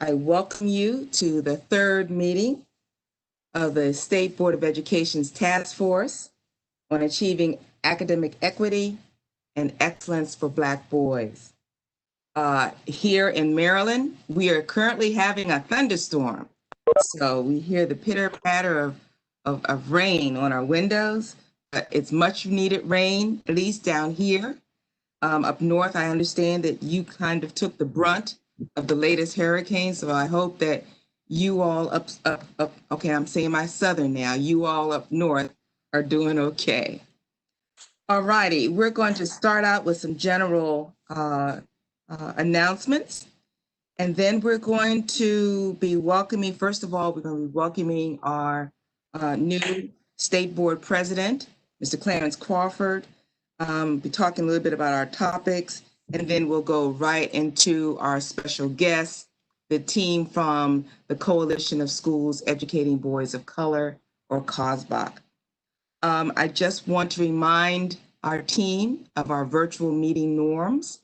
I welcome you to the third meeting of the State Board of Education's Task Force on Achieving Academic Equity and Excellence for Black Boys. Here in Maryland, we are currently having a thunderstorm. So we hear the pitter patter of rain on our windows, but it's much needed rain, at least down here. Up north, I understand that you kind of took the brunt of the latest hurricane, so I hope that you all okay, I'm saying my southern now, you all up north are doing okay. All righty, we're going to start out with some general announcements, and then we're going to be welcoming, first of all, we're going to be welcoming our new State Board President, Mr. Clarence Crawford, be talking a little bit about our topics, and then we'll go right into our special guests, the team from the Coalition of Schools Educating Boys of Color, or COSBOC. I just want to remind our team of our virtual meeting norms,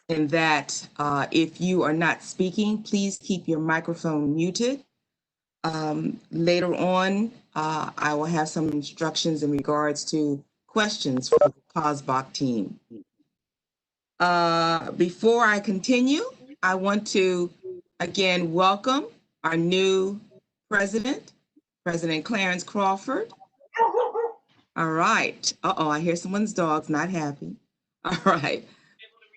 and that if you are not speaking, please keep your microphone muted. Later on, I will have some instructions in regards to questions for the COSBOC team. Before I continue, I want to again welcome our new president, President Clarence Crawford. All right. Uh-oh, I hear someone's dog's not happy. All right.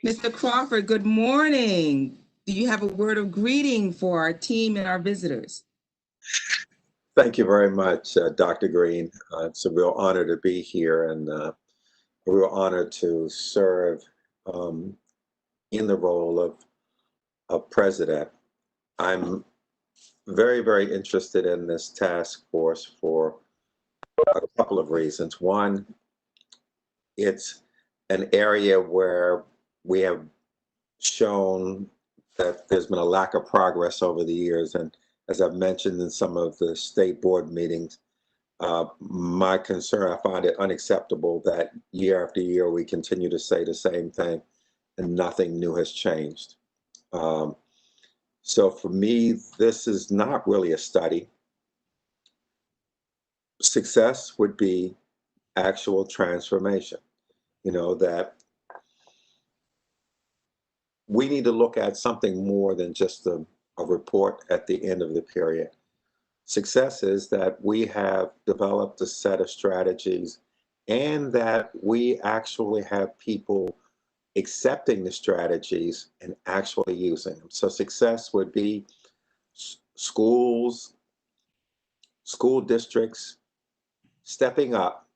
Mr. Crawford, good morning. Do you have a word of greeting for our team and our visitors? Thank you very much, Dr. Green. It's a real honor to be here and a real honor to serve in the role of president. I'm very, very interested in this task force for a couple of reasons. One, it's an area where we have shown that there's been a lack of progress over the years. And as I've mentioned in some of the state board meetings, my concern, I find it unacceptable that year after year we continue to say the same thing and nothing new has changed. So for me, this is not really a study. Success would be actual transformation. You know, that we need to look at something more than just a report at the end of the period. Success is that we have developed a set of strategies and that we actually have people accepting the strategies and actually using them. So success would be schools, school districts stepping up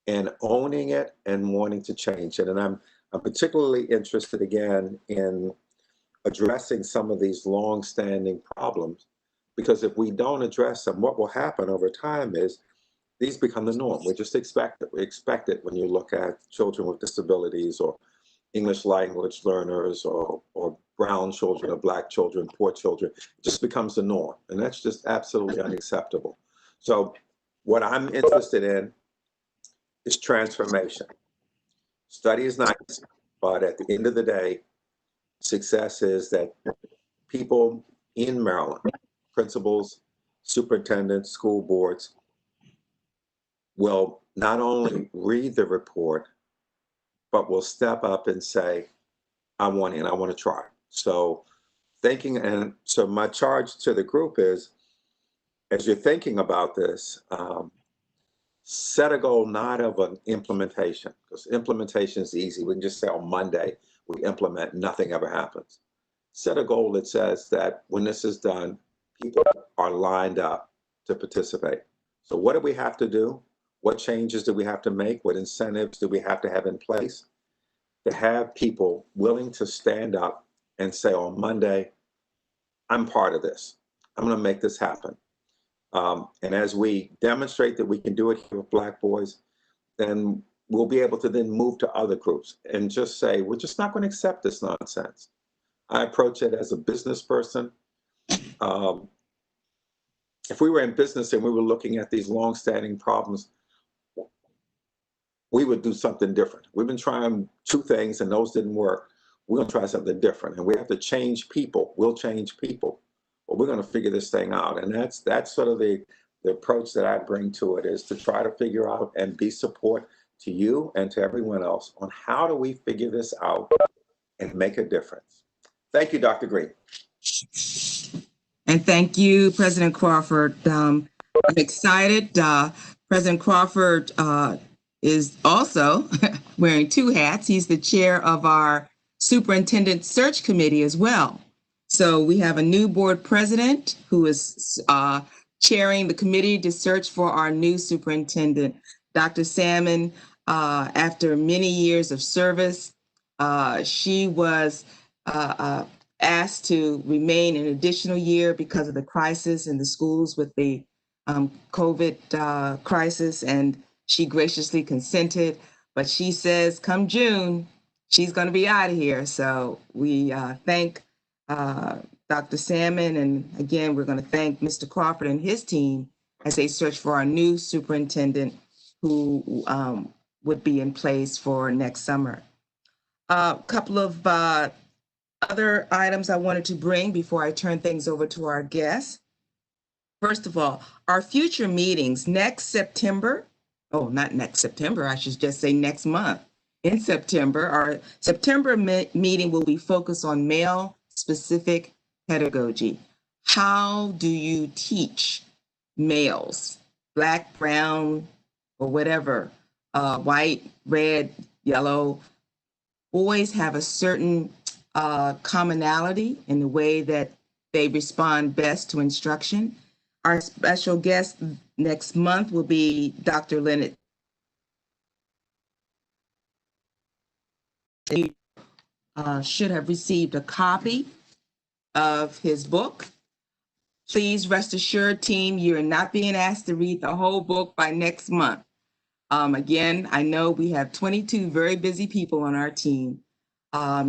and owning it and wanting to change it. And I'm particularly interested again in addressing some of these long-standing problems, because if we don't address them, what will happen over time is these become the norm. We just expect it. We expect it when you look at children with disabilities or English language learners or brown children or Black children, poor children. It just becomes the norm. And that's just absolutely unacceptable. So what I'm interested in is transformation. Study is nice, but at the end of the day, success is that people in Maryland, principals, superintendents, school boards, will not only read the report, but will step up and say, I want in, I want to try. So thinking, and so my charge to the group is, as you're thinking about this, set a goal not of an implementation, because implementation is easy. We can just say on Monday, we implement, nothing ever happens. Set a goal that says that when this is done, people are lined up to participate. So what do we have to do? What changes do we have to make? What incentives do we have to have in place to have people willing to stand up and say on Monday, I'm part of this. I'm going to make this happen. And as we demonstrate that we can do it here with Black boys, then we'll be able to then move to other groups and just say, we're just not going to accept this nonsense. I approach it as a business person. If we were in business and we were looking at these long-standing problems, we would do something different. We've been trying two things and those didn't work. we're going to try something different, and we have to change people. We'll change people, but we're going to figure this thing out. And that's sort of the approach that I bring to it, is to try to figure out and be support to you and to everyone else on how do we figure this out and make a difference. Thank you, Dr. Green. And thank you, President Crawford. I'm excited. President Crawford is also wearing two hats. He's the chair of our Superintendent Search Committee as well. So we have a new board president who is chairing the committee to search for our new superintendent. Dr. Salmon, after many years of service, she was asked to remain an additional year because of the crisis in the schools with the COVID crisis, and she graciously consented. But she says come June, she's going to be out of here. So we thank Dr. Salmon, and again, we're going to thank Mr. Crawford and his team as they search for our new superintendent who would be in place for next summer. A couple of other items I wanted to bring before I turn things over to our guests. First of all, our future meetings next September, not next September, I should just say next month. In September, our September meeting will be focused on male-specific pedagogy. How do you teach males, Black, brown, or whatever, white, red, yellow? Boys have a certain commonality in the way that they respond best to instruction. Our special guest next month will be Dr. Leonard. You should have received a copy of his book. Please rest assured, team, you're not being asked to read the whole book by next month. Again, I know we have 22 very busy people on our team.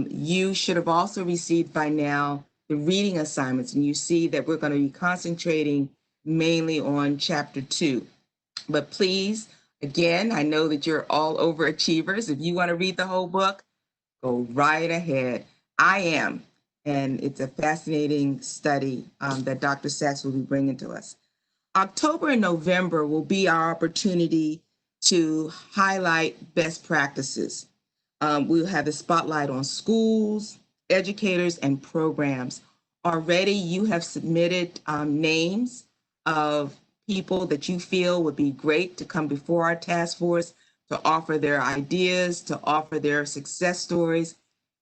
You should have also received by now the reading assignments, and you see that we're going to be concentrating mainly on chapter 2. But please, again, I know that you're all overachievers. If you want to read the whole book, go right ahead. I am, and it's a fascinating study that Dr. Sachs will be bringing to us. October and November will be our opportunity to highlight best practices. We'll have the spotlight on schools, educators, and programs. Already you have submitted names of people that you feel would be great to come before our task force to offer their ideas, to offer their success stories.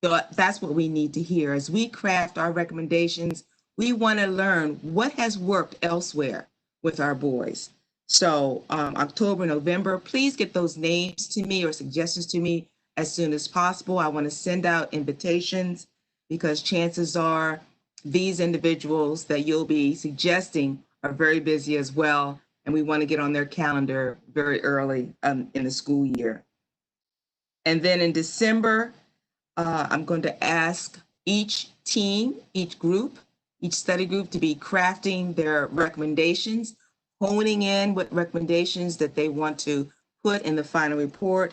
So that's what we need to hear. As we craft our recommendations, we want to learn what has worked elsewhere with our boys. So October, November, please get those names to me or suggestions to me as soon as possible. I want to send out invitations because chances are these individuals that you'll be suggesting are very busy as well, and we want to get on their calendar very early in the school year. And then in December, I'm going to ask each team, each group, each study group to be crafting their recommendations, honing in what recommendations that they want to put in the final report.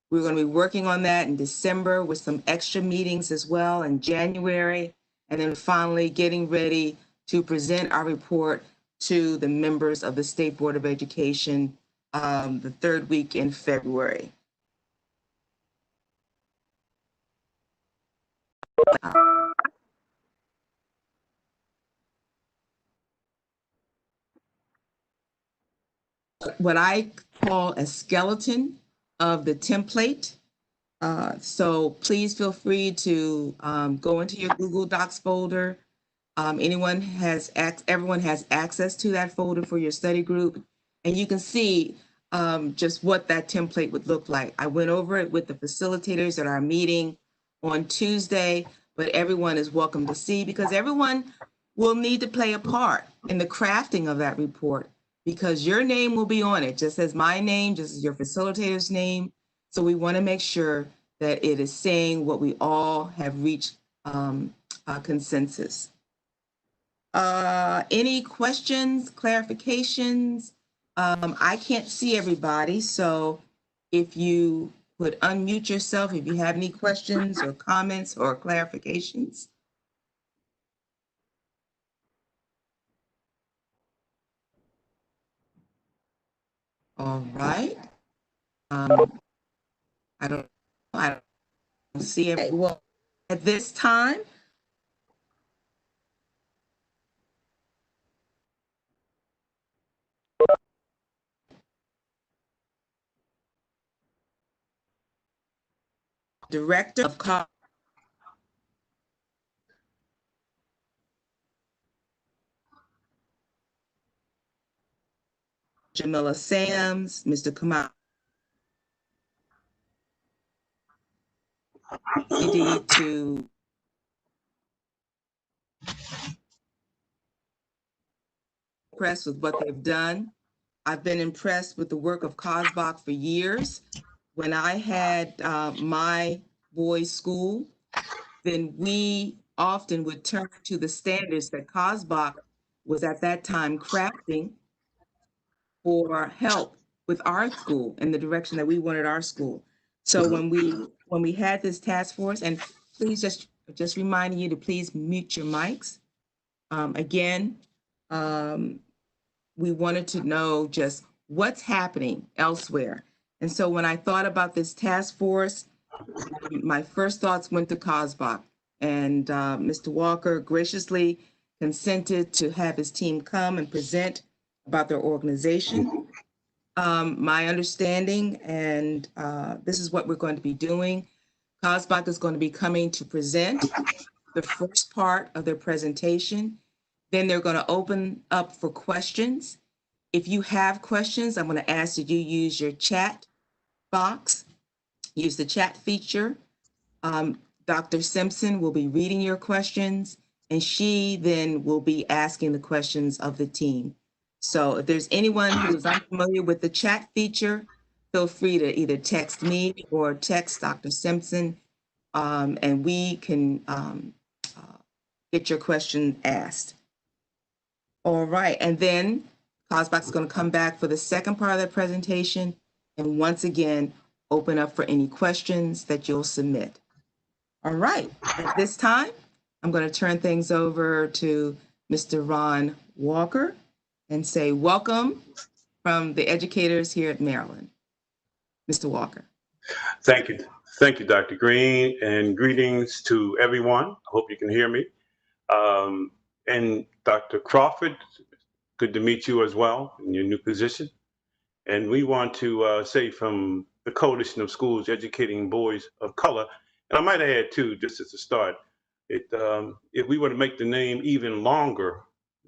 We're going to be working on that in December with some extra meetings as well in January, and then finally getting ready to present our report to the members of the State Board of Education the third week in February. What I call a skeleton of the template. So please feel free to go into your Google Docs folder. Everyone has access to that folder for your study group, and you can see just what that template would look like. I went over it with the facilitators at our meeting on Tuesday, but everyone is welcome to see because everyone will need to play a part in the crafting of that report because your name will be on it, just as my name, just as your facilitator's name. So we want to make sure that it is saying what we all have reached consensus. Any questions, clarifications? I can't see everybody, so if you would unmute yourself if you have any questions or comments or clarifications. All right. I don't see it. Well, at this time, Director of Jamila Sams, Mr. Kamal to impressed with what they've done. I've been impressed with the work of Cosbach for years. When I had my boys' school, then we often would turn to the standards that Cosbach was at that time crafting for help with our school and the direction that we wanted our school. So when we had this task force, and please just reminding you to please mute your mics. Again, we wanted to know just what's happening elsewhere. And so when I thought about this task force, my first thoughts went to Cosbach, and Mr. Walker graciously consented to have his team come and present about their organization. My understanding, and this is what we're going to be doing, Cosbach is going to be coming to present the first part of their presentation. Then they're going to open up for questions. If you have questions, I'm going to ask that you use your chat box, use the chat feature. Dr. Simpson will be reading your questions, and she then will be asking the questions of the team. So if there's anyone who is unfamiliar with the chat feature, feel free to either text me or text Dr. Simpson, and we can get your question asked. All right, and then Cosbach is going to come back for the second part of the presentation, and once again, open up for any questions that you'll submit. All right, at this time, I'm going to turn things over to Mr. Ron Walker and say welcome from the educators here at Maryland. Mr. Walker. Thank you. Thank you, Dr. Green, and greetings to everyone. I hope you can hear me. And Dr. Crawford, good to meet you as well in your new position. And we want to say from the Coalition of Schools Educating Boys of Color, and I might add too, just as a start, if we were to make the name even longer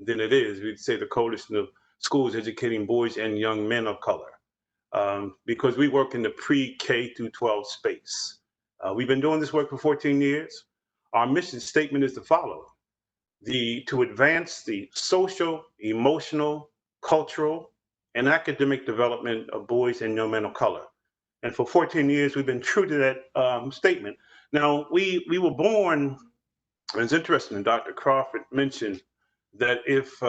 than it is, we'd say the Coalition of Schools Educating Boys and Young Men of Color, because we work in the pre-K through 12 space. We've been doing this work for 14 years. Our mission statement is to follow. To advance the social, emotional, cultural, and academic development of boys and young men of color. And for 14 years, we've been true to that statement. Now, we were born, and it's interesting, and Dr. Crawford mentioned that if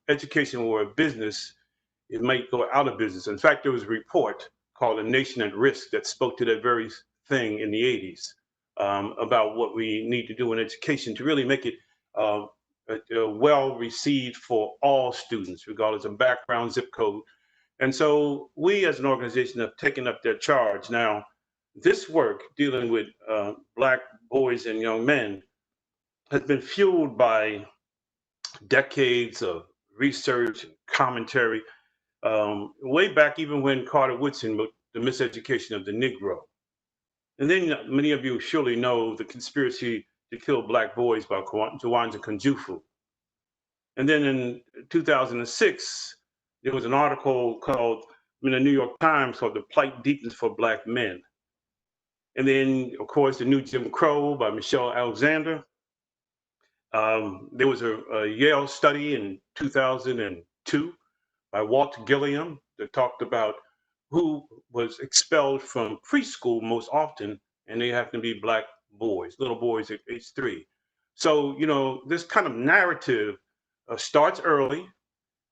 education were a business, it might go out of business. In fact, there was a report called A Nation at Risk that spoke to that very thing in the 80s about what we need to do in education to really make it well received for all students, regardless of background, zip code. And so we as an organization have taken up their charge. Now, this work dealing with Black boys and young men has been fueled by decades of research and commentary, way back even when Carter Woodson wrote The Miseducation of the Negro. And then many of you surely know the conspiracy to kill Black boys by Kwanzaa Kunjufu. And then in 2006, there was an article called in the New York Times called The Plight Deepens for Black Men. And then, of course, The New Jim Crow by Michelle Alexander. There was a Yale study in 2002 by Walt Gilliam that talked about who was expelled from preschool most often, and they happen to be Black boys, little boys at age 3. So, this kind of narrative starts early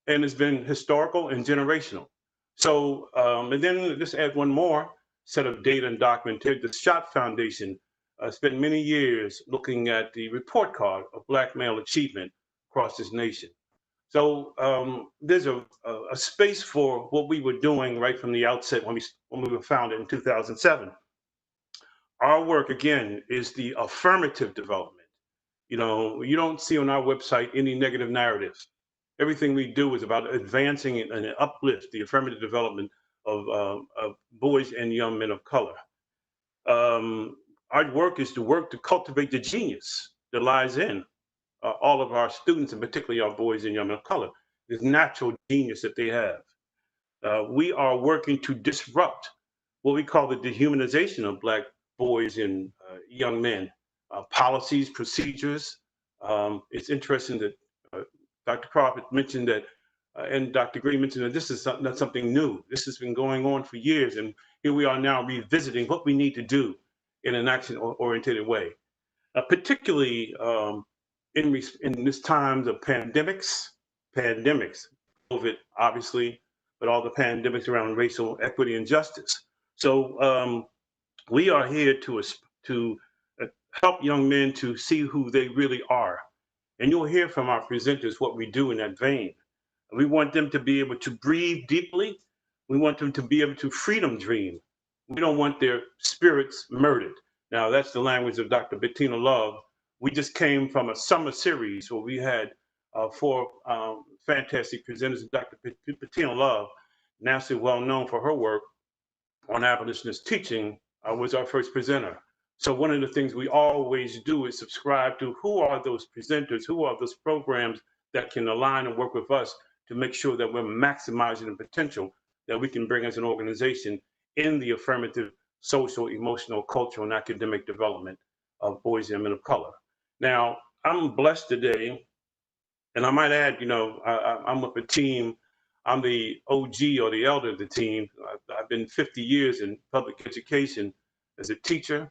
and has been historical and generational. So, and then just add one more. set of data and documentation. The Schott Foundation spent many years looking at the report card of Black male achievement across this nation. So there's a space for what we were doing right from the outset when we were founded in 2007. Our work, again, is the affirmative development. You know, you don't see on our website any negative narratives. Everything we do is about advancing and uplift the affirmative development of boys and young men of color. Our work is to work to cultivate the genius that lies in all of our students, and particularly our boys and young men of color, this natural genius that they have. We are working to disrupt what we call the dehumanization of Black boys and young men, policies, procedures. It's interesting that Dr. Crawford mentioned that, and Dr. Green mentioned that this is not something new. This has been going on for years, and here we are now revisiting what we need to do in an action-oriented way, particularly in this times of pandemics, COVID, obviously, but all the pandemics around racial equity and justice. So we are here to help young men to see who they really are. And you'll hear from our presenters what we do in that vein. We want them to be able to breathe deeply. We want them to be able to freedom dream. We don't want their spirits murdered. Now, that's the language of Dr. Bettina Love. We just came from a summer series where we had 4 fantastic presenters. Dr. Bettina Love, nationally well known for her work on abolitionist teaching, was our first presenter. So one of the things we always do is subscribe to who are those presenters, who are those programs that can align and work with us to make sure that we're maximizing the potential that we can bring as an organization in the affirmative social, emotional, cultural, and academic development of boys and men of color. Now, I'm blessed today, and I might add, you know, I'm with a team. I'm the OG or the elder of the team. I've been 50 years in public education as a teacher,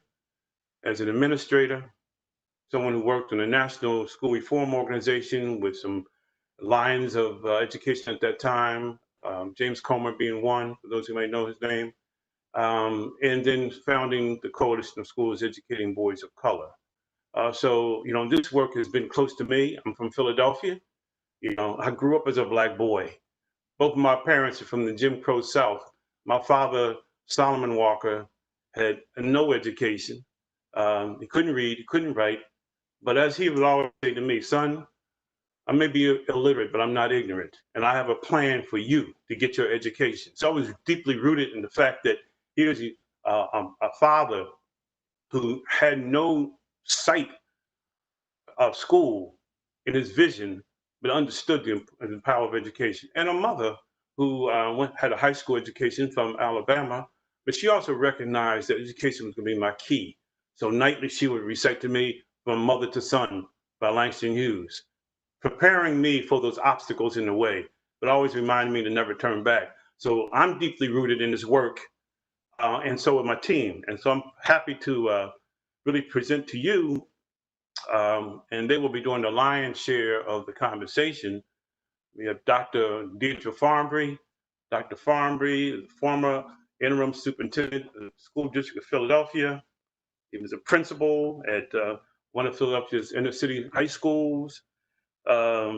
as an administrator, someone who worked in a national school reform organization with some lions of education at that time, James Comer being one, for those who may know his name, and then founding the Coalition of Schools Educating Boys of Color. So, you know, this work has been close to me. I'm from Philadelphia. You know, I grew up as a Black boy. Both of my parents are from the Jim Crow South. My father, Solomon Walker, had no education. He couldn't read, he couldn't write. But as he would always say to me, son, I may be illiterate, but I'm not ignorant. And I have a plan for you to get your education. So I was deeply rooted in the fact that here's a father who had no sight of school in his vision, but understood the power of education. And a mother who had a high school education from Alabama, but she also recognized that education was going to be my key. So nightly she would recite to me From Mother to Son by Langston Hughes, preparing me for those obstacles in the way, but always reminding me to never turn back. So I'm deeply rooted in this work, and so is my team. And so I'm happy to really present to you, and they will be doing the lion's share of the conversation. We have Dr. Deidre Farmbry. Dr. Farmbry, former interim superintendent of the school district of Philadelphia. He was a principal at one of Philadelphia's inner city high schools,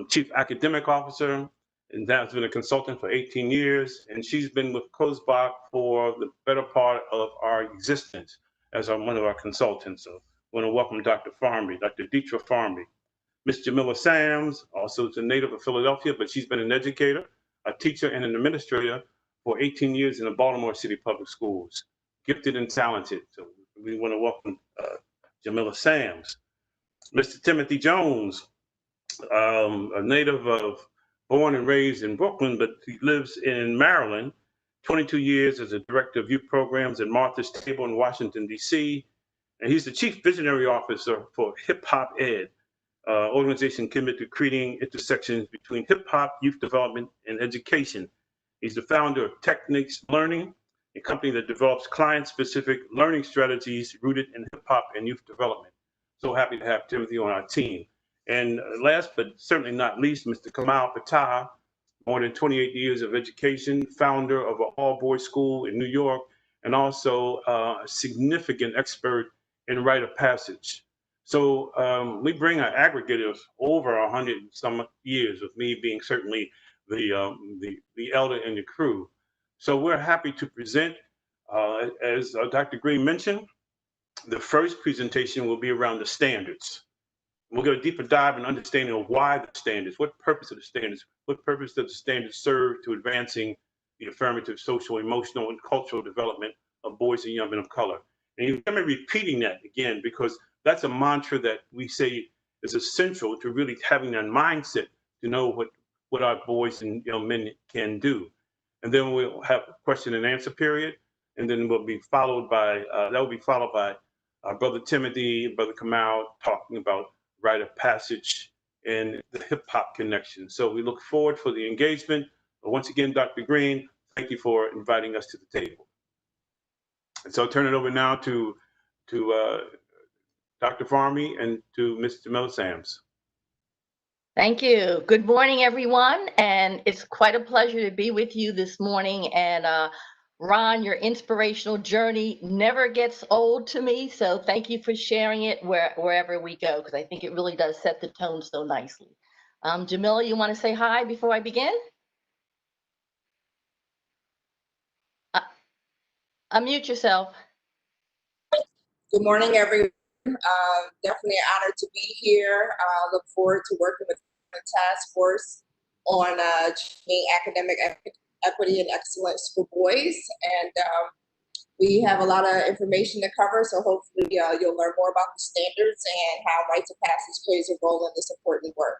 chief academic officer, and has been a consultant for 18 years. And she's been with COSBOC for the better part of our existence as one of our consultants. So I want to welcome Dr. Farmbry, Dr. Deidre Farmbry. Ms. Jamila Sams, also is a native of Philadelphia, but she's been an educator, a teacher, and an administrator for 18 years in the Baltimore City Public Schools, gifted and talented. So we want to welcome Jamila Sams. Mr. Timothy Jones, a native of, born and raised in Brooklyn, but he lives in Maryland, 22 years as a director of youth programs at Martha's Table in Washington, D.C., and he's the chief visionary officer for Hip Hop Ed, organization committed to creating intersections between hip hop, youth development, and education. He's the founder of Techniques Learning, a company that develops client-specific learning strategies rooted in hip hop and youth development. So happy to have Timothy on our team. And last but certainly not least, Mr. Kamal Fatah, more than 28 years of education, founder of an all-boys school in New York, and also a significant expert in rite of passage. So we bring an aggregate of over 100 and some years, of me being certainly the elder in the crew. So we're happy to present, as Dr. Green mentioned, the first presentation will be around the standards. We'll get a deeper dive in understanding of why the standards, what purpose of the standards, what purpose does the standards serve to advancing the affirmative social, emotional, and cultural development of boys and young men of color. And you hear me repeating that again, because that's a mantra that we say is essential to really having that mindset to know what our boys and young men can do. And then we'll have a question and answer period, and then we'll be followed by, that will be followed by Brother Timothy, Brother Kamal talking about rite of passage and the hip hop connection. So we look forward for the engagement. But once again, Dr. Green, thank you for inviting us to the table. And so I'll turn it over now to Dr. Farmy and to Ms. Jamila Sams. Thank you. Good morning, everyone. And it's quite a pleasure to be with you this morning. And Ron, your inspirational journey never gets old to me. So thank you for sharing it wherever we go, because I think it really does set the tone so nicely. Jamila, you want to say hi before I begin? Unmute yourself. Good morning, everyone. Definitely an honor to be here. Look forward to working with the task force on achieving academic equity and excellence for boys. And we have a lot of information to cover, so hopefully you'll learn more about the standards and how Rites of Passage plays a role in this important work.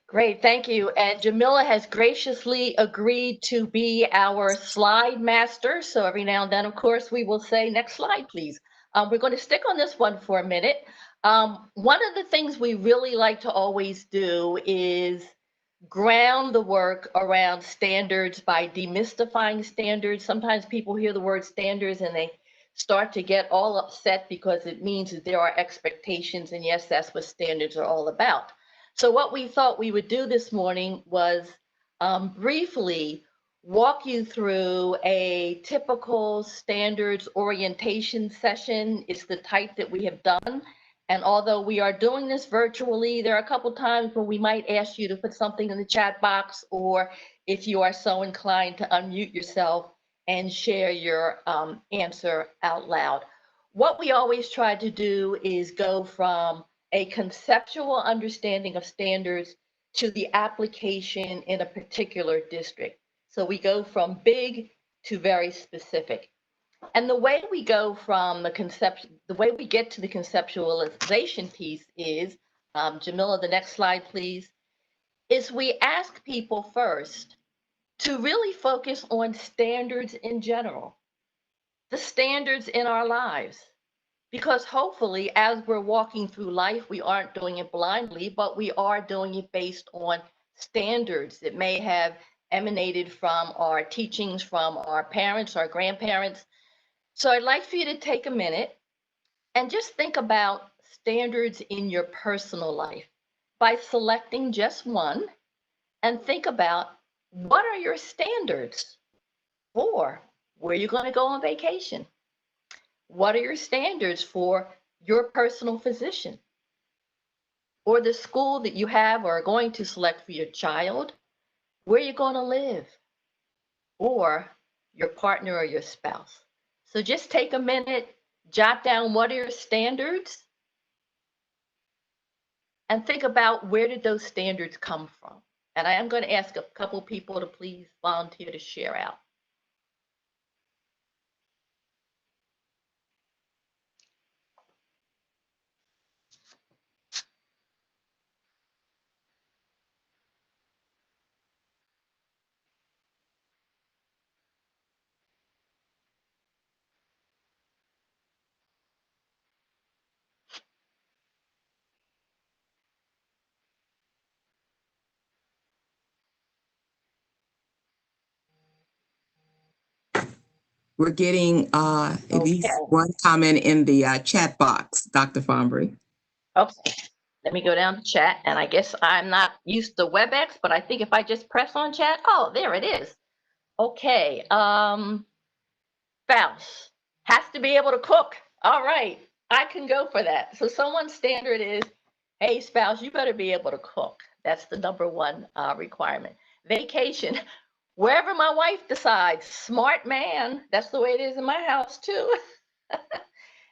Great, thank you. And Jamila has graciously agreed to be our slide master. So every now and then, of course, we will say, next slide, please. We're going to stick on this one for a minute. One of the things we really like to always do is ground the work around standards by demystifying standards. Sometimes people hear the word standards and they start to get all upset because it means that there are expectations. And yes, that's what standards are all about. So what we thought we would do this morning was briefly walk you through a typical standards orientation session. It's the type that we have done. And although we are doing this virtually, there are a couple times when we might ask you to put something in the chat box, or if you are so inclined to unmute yourself and share your answer out loud. What we always try to do is go from a conceptual understanding of standards to the application in a particular district. So we go from big to very specific. And the way we go from the way we get to the conceptualization piece is, Jamila, the next slide, please, is we ask people first to really focus on standards in general, the standards in our lives. Because hopefully, as we're walking through life, we aren't doing it blindly, but we are doing it based on standards that may have emanated from our teachings, from our parents, our grandparents. So I'd like for you to take a minute and just think about standards in your personal life by selecting just one, and think about, what are your standards for where you're going to go on vacation? What are your standards for your personal physician, or the school that you have or are going to select for your child, where you're going to live, or your partner or your spouse? So just take a minute, jot down what are your standards, and think about, where did those standards come from? And I am going to ask a couple people to please volunteer to share out. We're getting at least one comment in the chat box, Dr. Fombury. Okay, let me go down to chat, and I guess I'm not used to WebEx, but I think if I just press on chat, oh, there it is. Okay, spouse has to be able to cook. All right, I can go for that. So someone's standard is, hey, spouse, you better be able to cook. That's the number one requirement. Vacation, wherever my wife decides, smart man. That's the way it is in my house too.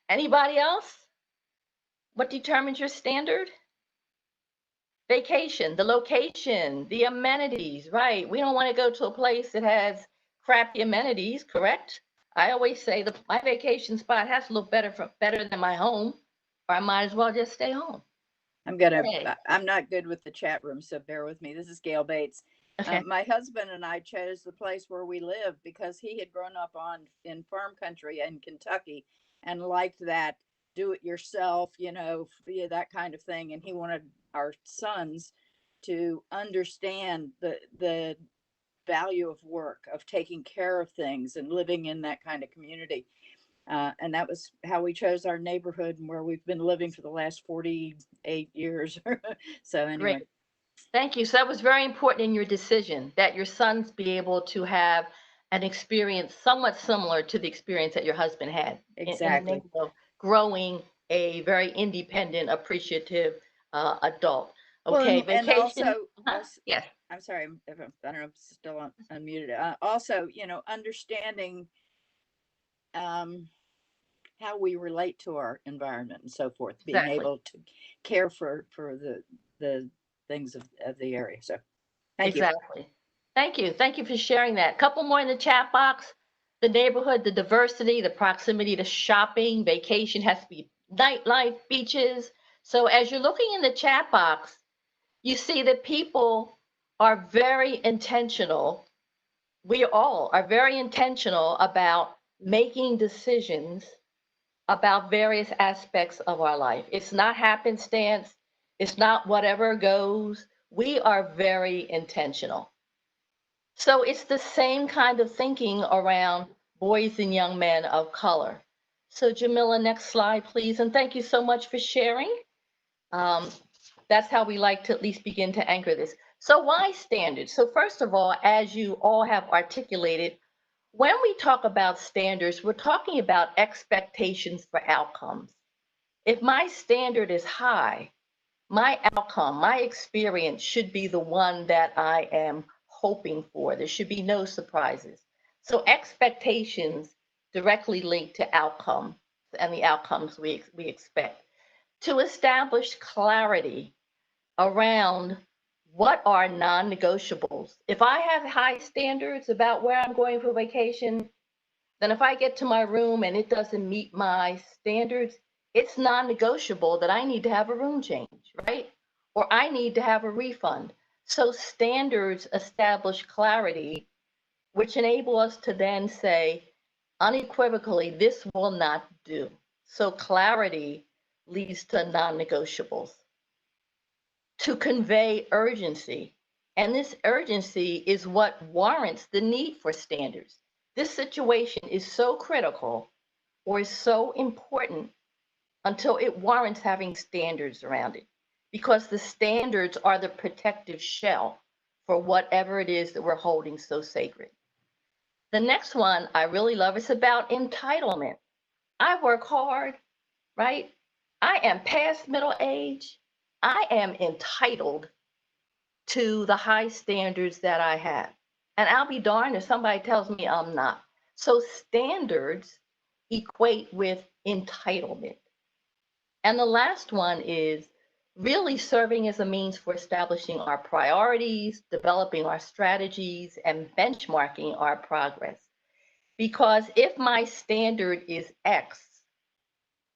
Anybody else? What determines your standard? Vacation, the location, the amenities, right? We don't want to go to a place that has crappy amenities, correct? I always say my vacation spot has to look better than my home, or I might as well just stay home. Okay. I'm not good with the chat room, so bear with me. This is Gail Bates. Okay. My husband and I chose the place where we live because he had grown up in farm country in Kentucky and liked that do it yourself, that kind of thing. And he wanted our sons to understand the value of work, of taking care of things and living in that kind of community. And that was how we chose our neighborhood and where we've been living for the last 48 years. So anyway. Great. Thank you. So that was very important in your decision that your sons be able to have an experience somewhat similar to the experience that your husband had. Exactly. In growing a very independent, appreciative adult. Okay, well, and vacation. also Yes. I'm sorry, I don't know, I'm still unmuted. Also, understanding how we relate to our environment and so forth, being Exactly. able to care for the things of the area. So thank you. Exactly. Thank you. Thank you for sharing that. Couple more in the chat box. The neighborhood, the diversity, the proximity to shopping, vacation has to be nightlife, beaches. So as you're looking in the chat box, you see that people are very intentional. We all are very intentional about making decisions about various aspects of our life. It's not happenstance. It's not whatever goes. We are very intentional. So it's the same kind of thinking around boys and young men of color. So Jamila, next slide, please. And thank you so much for sharing. That's how we like to at least begin to anchor this. So why standards? So first of all, as you all have articulated, when we talk about standards, we're talking about expectations for outcomes. If my standard is high, my outcome, my experience should be the one that I am hoping for. There should be no surprises. So expectations directly link to outcome and the outcomes we expect. To establish clarity around what are non-negotiables. If I have high standards about where I'm going for vacation, then if I get to my room and it doesn't meet my standards, it's non-negotiable that I need to have a room change, right? Or I need to have a refund. So standards establish clarity, which enable us to then say unequivocally, this will not do. So clarity leads to non-negotiables. To convey urgency. And this urgency is what warrants the need for standards. This situation is so critical or is so important until it warrants having standards around it, because the standards are the protective shell for whatever it is that we're holding so sacred. The next one I really love is about entitlement. I work hard, right? I am past middle age. I am entitled to the high standards that I have. And I'll be darned if somebody tells me I'm not. So standards equate with entitlement. And the last one is really serving as a means for establishing our priorities, developing our strategies, and benchmarking our progress. Because if my standard is X,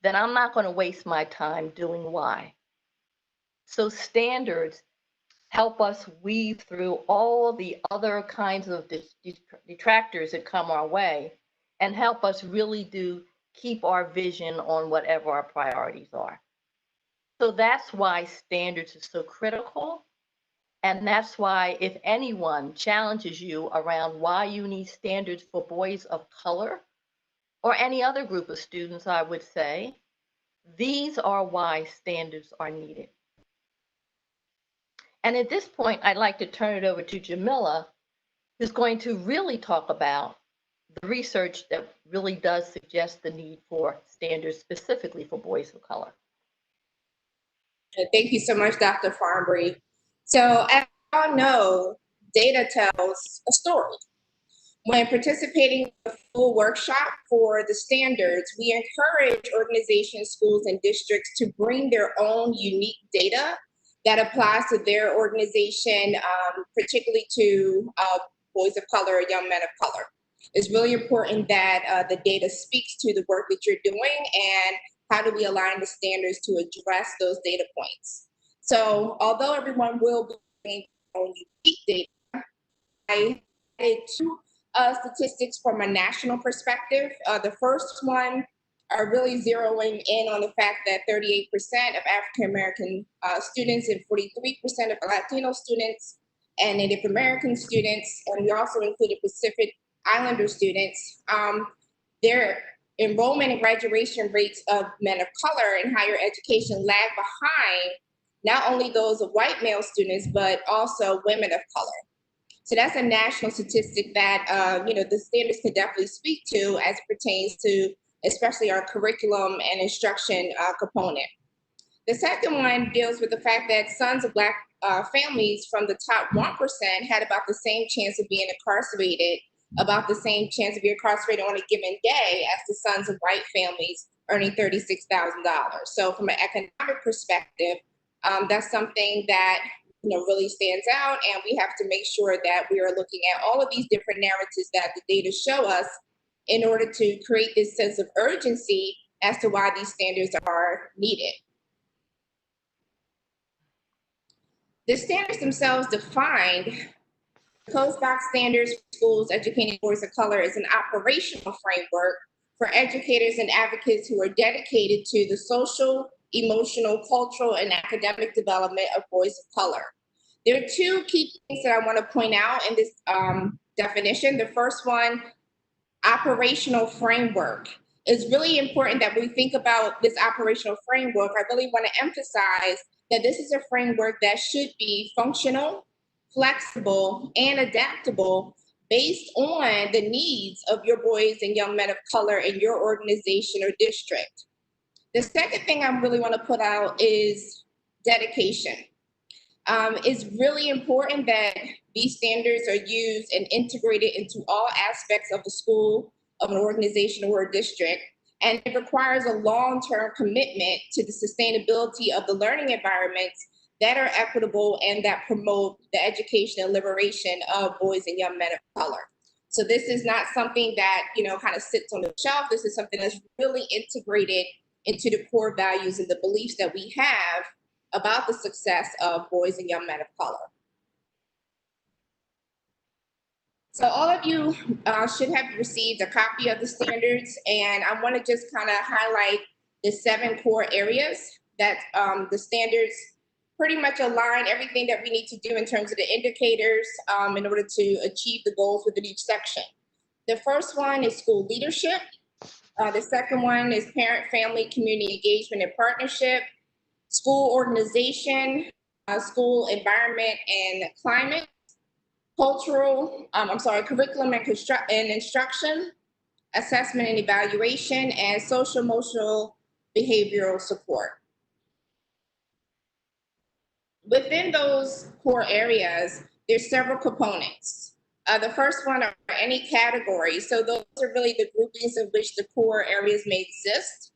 then I'm not going to waste my time doing Y. So standards help us weave through all the other kinds of detractors that come our way and help us really do keep our vision on whatever our priorities are. So that's why standards are so critical. And that's why if anyone challenges you around why you need standards for boys of color or any other group of students, I would say, these are why standards are needed. And at this point, I'd like to turn it over to Jamila, who's going to really talk about the research that really does suggest the need for standards specifically for boys of color. Thank you so much, Dr. Farnbury. So as we all know, data tells a story. When participating in the full workshop for the standards, we encourage organizations, schools, and districts to bring their own unique data that applies to their organization, particularly to boys of color or young men of color. It's really important that the data speaks to the work that you're doing, and how do we align the standards to address those data points. So although everyone will be bringing their own unique data, I added two statistics from a national perspective. The first one are really zeroing in on the fact that 38% of African American students and 43% of Latino students and Native American students, and we also included Pacific Islander students, their enrollment and graduation rates of men of color in higher education lag behind not only those of white male students, but also women of color. So that's a national statistic that the standards could definitely speak to as it pertains to especially our curriculum and instruction component. The second one deals with the fact that sons of Black families from the top 1% had about the same chance of being incarcerated, about the same chance of being incarcerated on a given day as the sons of white families earning $36,000. So from an economic perspective, that's something that really stands out, and we have to make sure that we are looking at all of these different narratives that the data show us in order to create this sense of urgency as to why these standards are needed. The standards themselves defined closed box standards for schools educating boys of color is an operational framework for educators and advocates who are dedicated to the social, emotional, cultural, and academic development of boys of color. There are two key things that I want to point out in this definition. The first one, operational framework. It's really important that we think about this operational framework. I really want to emphasize that this is a framework that should be functional, flexible, and adaptable based on the needs of your boys and young men of color in your organization or district. The second thing I really want to put out is dedication. It's really important that these standards are used and integrated into all aspects of the school, of an organization, or a district. And it requires a long-term commitment to the sustainability of the learning environments that are equitable and that promote the education and liberation of boys and young men of color. So this is not something that, kind of sits on the shelf. This is something that's really integrated into the core values and the beliefs that we have about the success of boys and young men of color. So all of you should have received a copy of the standards, and I want to just kind of highlight the 7 core areas that the standards pretty much align everything that we need to do in terms of the indicators in order to achieve the goals within each section. The first one is school leadership. The second one is parent, family, community engagement and partnership, school organization, school environment and climate, curriculum and instruction, assessment and evaluation, and social emotional behavioral support. Within those core areas, there's several components. The first one are any category. So those are really the groupings in which the core areas may exist.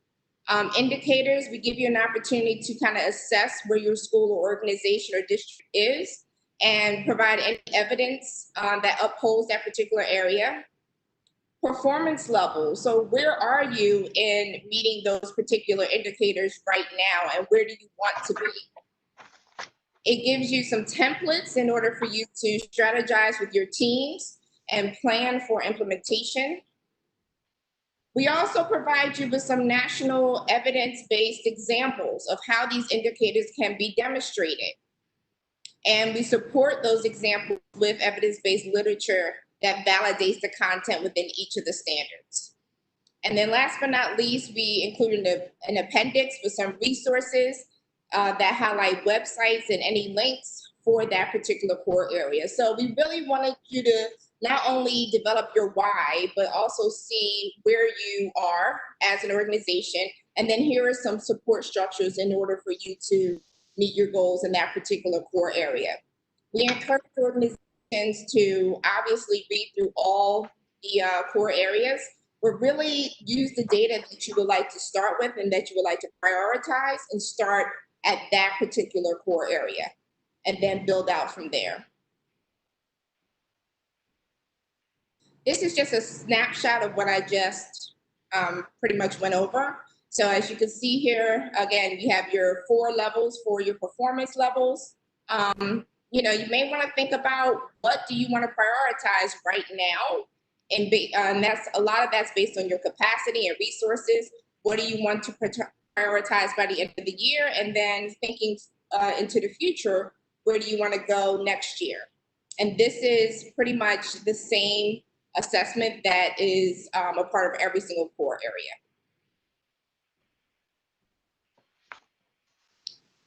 Indicators, we give you an opportunity to kind of assess where your school or organization or district is and provide any evidence that upholds that particular area. Performance levels, so where are you in meeting those particular indicators right now, and where do you want to be? It gives you some templates in order for you to strategize with your teams and plan for implementation. We also provide you with some national evidence-based examples of how these indicators can be demonstrated. And we support those examples with evidence-based literature that validates the content within each of the standards. And then last but not least, we included an appendix with some resources that highlight websites and any links for that particular core area. So we really wanted you to not only develop your why, but also see where you are as an organization. And then here are some support structures in order for you to meet your goals in that particular core area. We encourage organizations to obviously read through all the core areas, but really use the data that you would like to start with and that you would like to prioritize, and start at that particular core area and then build out from there. This is just a snapshot of what I just pretty much went over. So as you can see here, again, you have your 4 levels for your performance levels. You know, you may want to think about, what do you want to prioritize right now? And that's a lot of that's based on your capacity and resources. What do you want to prioritize by the end of the year? And then thinking into the future, where do you want to go next year? And this is pretty much the same assessment that is a part of every single core area.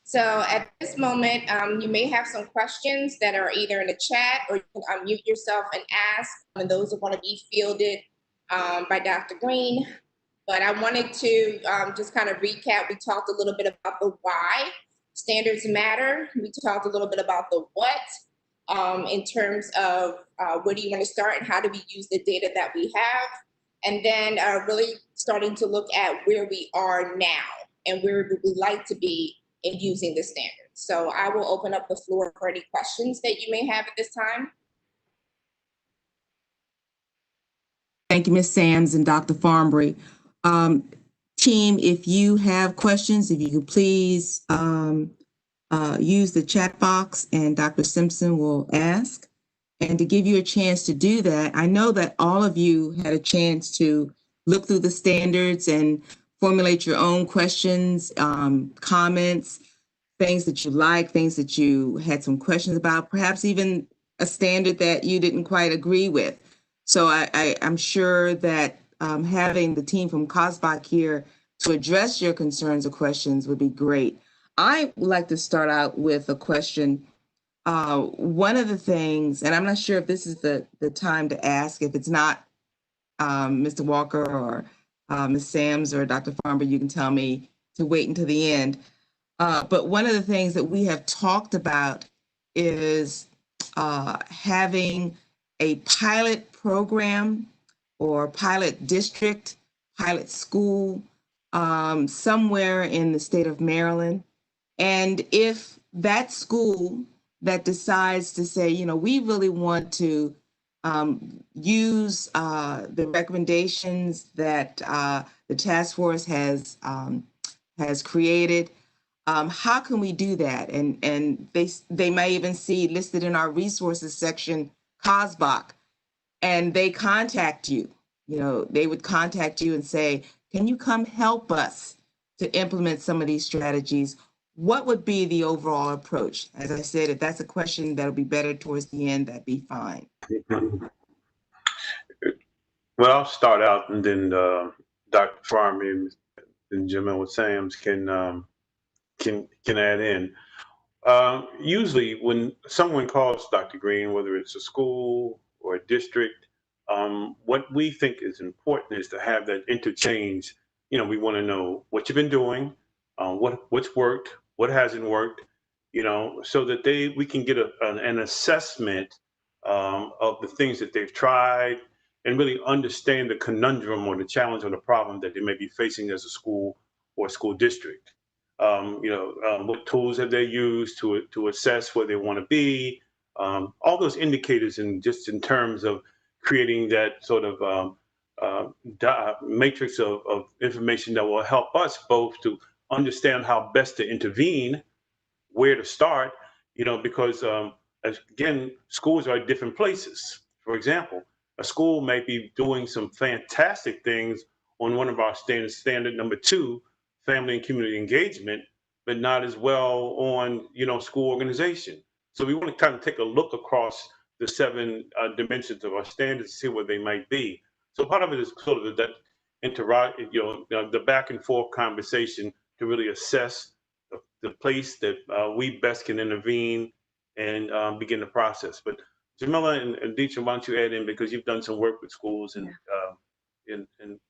So at this moment, you may have some questions that are either in the chat, or you can unmute yourself and ask, and those are going to be fielded by Dr. Green. But I wanted to just kind of recap. We talked a little bit about the why standards matter. We talked a little bit about the what in terms of where do you want to start and how do we use the data that we have. And then really starting to look at where we are now and where we would like to be in using the standards. So I will open up the floor for any questions that you may have at this time. Thank you, Ms. Sams and Dr. Farnbury. Team, if you have questions, if you could please use the chat box and Dr. Simpson will ask. And to give you a chance to do that, I know that all of you had a chance to look through the standards and formulate your own questions, comments, things that you like, things that you had some questions about, perhaps even a standard that you didn't quite agree with. So I'm sure that having the team from COSBOC here to address your concerns or questions would be great. I would like to start out with a question. One of the things, and I'm not sure if this is the time to ask, if it's not Mr. Walker or Ms. Sams or Dr. Farnbury, you can tell me to wait until the end. But one of the things that we have talked about is having a pilot program or pilot district, pilot school somewhere in the state of Maryland. And if that school that decides to say, you know, we really want to use the recommendations that the task force has created, how can we do that? And they may even see listed in our resources section, COSBOC, and they contact you. You know, they would contact you and say, can you come help us to implement some of these strategies? What would be the overall approach? As I said, if that's a question that'll be better towards the end, that'd be fine. Well, I'll start out, and then Dr. Farnbury and Jamila Sams can add in. Usually, when someone calls Dr. Green, whether it's a school or a district, what we think is important is to have that interchange. You know, we want to know what you've been doing, what's worked, what hasn't worked, you know, so that we can get an assessment of the things that they've tried, and really understand the conundrum or the challenge or the problem that they may be facing as a school or a school district. What tools have they used to assess where they want to be? All those indicators, and just in terms of creating that sort of matrix of information that will help us both to understand how best to intervene, where to start, you know, because again, schools are at different places. For example, a school may be doing some fantastic things on one of our standard number 2, family and community engagement, but not as well on, you know, school organization. So we want to kind of take a look across the 7 dimensions of our standards to see where they might be. So part of it is sort of that the back and forth conversation to really assess the place that we best can intervene and begin the process. But Jamila and Deetra, why don't you add in, because you've done some work with schools, and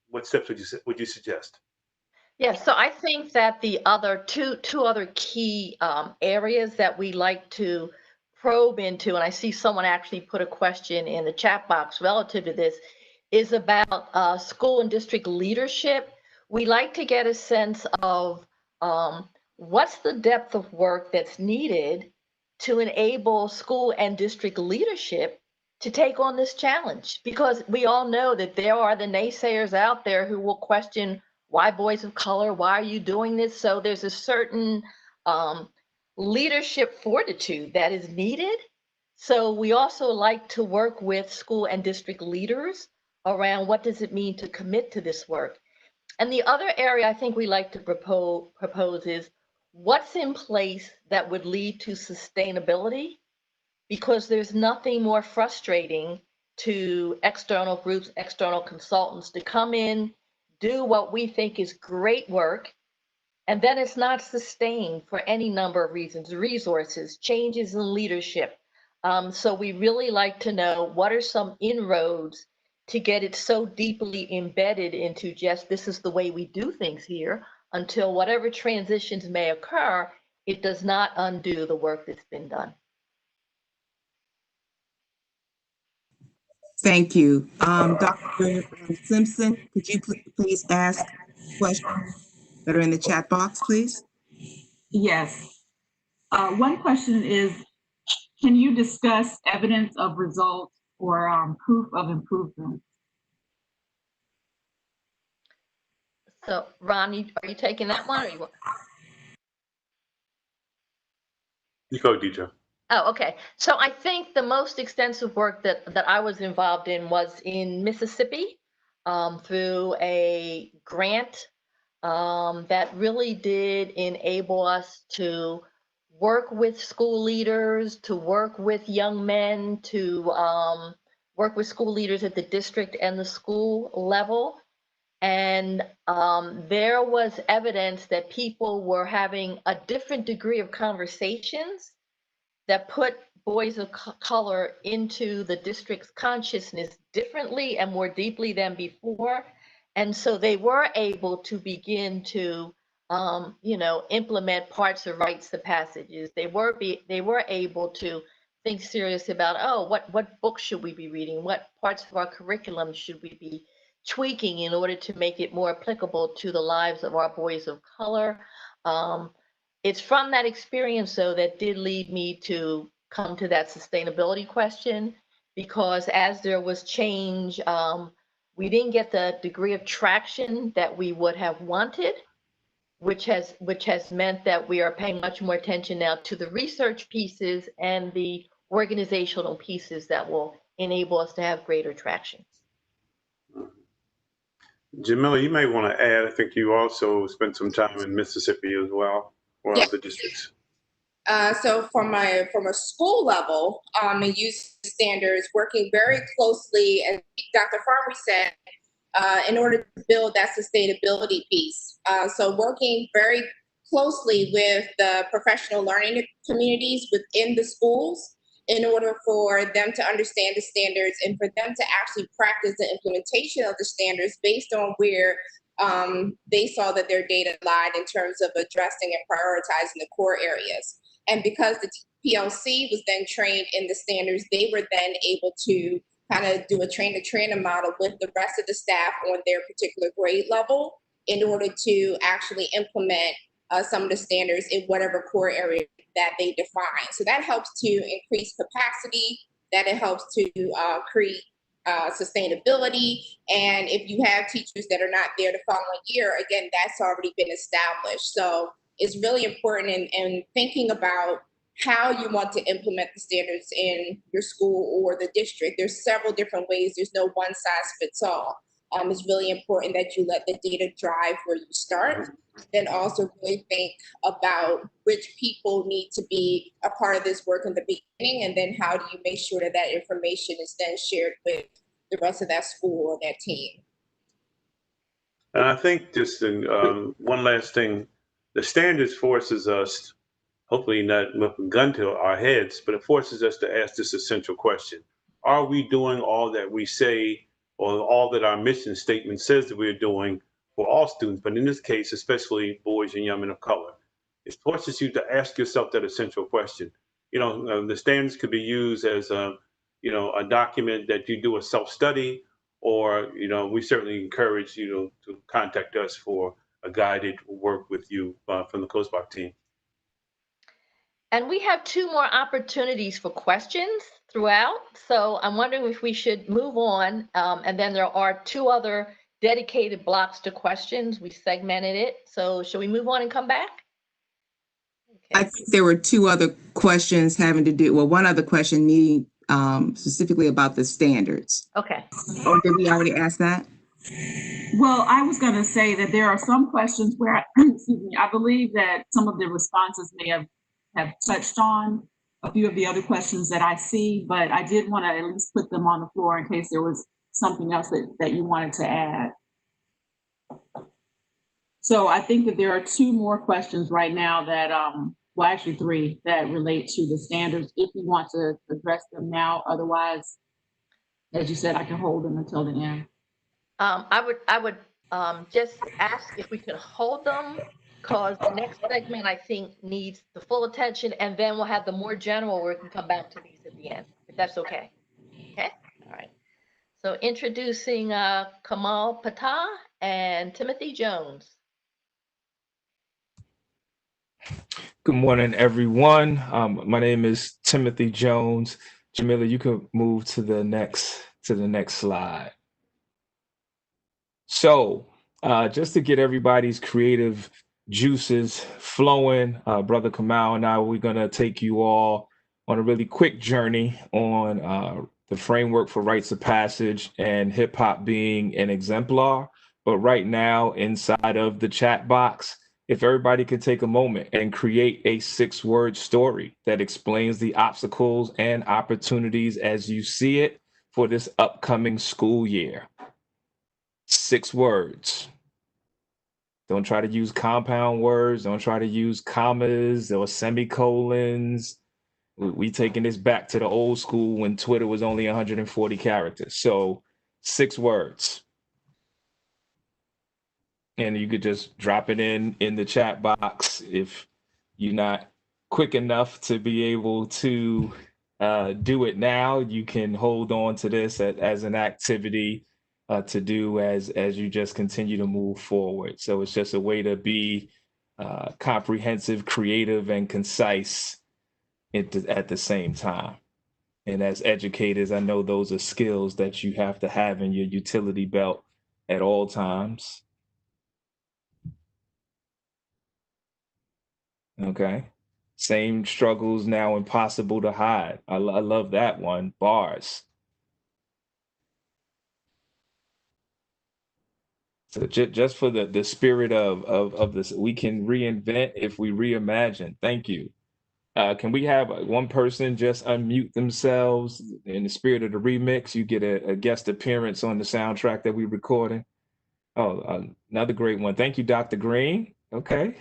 what steps would you suggest? Yes, so I think that the other two other key areas that we like to probe into, and I see someone actually put a question in the chat box relative to this, is about school and district leadership. We like to get a sense of what's the depth of work that's needed to enable school and district leadership to take on this challenge, because we all know that there are the naysayers out there who will question, why boys of color? Why are you doing this? So there's a certain leadership fortitude that is needed. So we also like to work with school and district leaders around what does it mean to commit to this work. And the other area I think we like to propose is what's in place that would lead to sustainability, because there's nothing more frustrating to external groups, external consultants to come in, do what we think is great work, and then it's not sustained for any number of reasons, resources, changes in leadership. So we really like to know what are some inroads to get it so deeply embedded into just this is the way we do things here, until whatever transitions may occur, it does not undo the work that's been done. Thank you. Dr. Simpson, could you please ask questions that are in the chat box, please? Yes. One question is, can you discuss evidence of results or proof of improvement? So Ron, are you taking that one, or you want? You go, Deetra. Oh, okay. So I think the most extensive work that I was involved in was in Mississippi through a grant that really did enable us to work with school leaders, to work with young men, to work with school leaders at the district and the school level. And there was evidence that people were having a different degree of conversations that put boys of color into the district's consciousness differently and more deeply than before. And so they were able to begin to, implement parts of rites of passages. They were able to think seriously about, oh, what books should we be reading? What parts of our curriculum should we be tweaking in order to make it more applicable to the lives of our boys of color? It's from that experience, though, that did lead me to come to that sustainability question, because as there was change, we didn't get the degree of traction that we would have wanted, which has meant that we are paying much more attention now to the research pieces and the organizational pieces that will enable us to have greater traction. Jamila, you may want to add, I think you also spent some time in Mississippi as well, or Yeah. other districts. So from a school level, and use standards, working very closely, as Dr. Farmer said, in order to build that sustainability piece. So working very closely with the professional learning communities within the schools in order for them to understand the standards and for them to actually practice the implementation of the standards based on where they saw that their data lied in terms of addressing and prioritizing the core areas. And because the PLC was then trained in the standards, they were then able to kind of do a train-the-trainer model with the rest of the staff on their particular grade level in order to actually implement some of the standards in whatever core area that they define. So that helps to increase capacity, that it helps to create sustainability. And if you have teachers that are not there the following year, again, that's already been established. So it's really important in thinking about how you want to implement the standards in your school or the district. There's several different ways. There's no one size fits all. It's really important that you let the data drive where you start. Then also really think about which people need to be a part of this work in the beginning, and then how do you make sure that that information is then shared with the rest of that school or that team. And I think just one last thing, the standards forces us hopefully not with a gun to our heads, but it forces us to ask this essential question. Are we doing all that we say or all that our mission statement says that we're doing for all students, but in this case, especially boys and young men of color? It forces you to ask yourself that essential question. The standards could be used as a document that you do a self-study, or we certainly encourage you to contact us for a guided work with you from the Coast Block team. And we have 2 more opportunities for questions throughout. So I'm wondering if we should move on. And then there are 2 other dedicated blocks to questions. We segmented it. So should we move on and come back? I Okay. think there were 2 other questions having to do, well, one other question needing specifically about the standards. Okay. Or did we already ask that? Well, I was going to say that there are some questions where, excuse me, I believe that some of the responses may have touched on a few of the other questions that I see, but I did want to at least put them on the floor in case there was something else that you wanted to add. So I think that there are 2 more questions right now that, well, actually 3 that relate to the standards, if you want to address them now. Otherwise, as you said, I can hold them until the end. I would just ask if we could hold them, because the next segment I think needs the full attention, and then we'll have the more general where we can come back to these at the end, if that's okay. Okay, all right. So introducing Kamal Patah and Timothy Jones. Good morning, everyone. My name is Timothy Jones. Jamila, you can move to the next slide. So, just to get everybody's creative juices flowing, Brother Kamal and I, we're gonna take you all on a really quick journey on the framework for rites of passage and hip hop being an exemplar. But right now, inside of the chat box, if everybody could take a moment and create a 6-word story that explains the obstacles and opportunities as you see it for this upcoming school year. 6 words. Don't try to use compound words. Don't try to use commas or semicolons. We taking this back to the old school when Twitter was only 140 characters. So 6 words. And you could just drop it in the chat box if you're not quick enough to be able to do it now. You can hold on to this as an activity to do as you just continue to move forward. So it's just a way to be comprehensive, creative, and concise at the same time. And as educators, I know those are skills that you have to have in your utility belt at all times. Okay. Same struggles now impossible to hide. I love that one. Bars. So just for the spirit of this, we can reinvent if we reimagine. Thank you. Can we have one person just unmute themselves in the spirit of the remix? You get a guest appearance on the soundtrack that we're recording. Oh, another great one. Thank you, Dr. Green. Okay.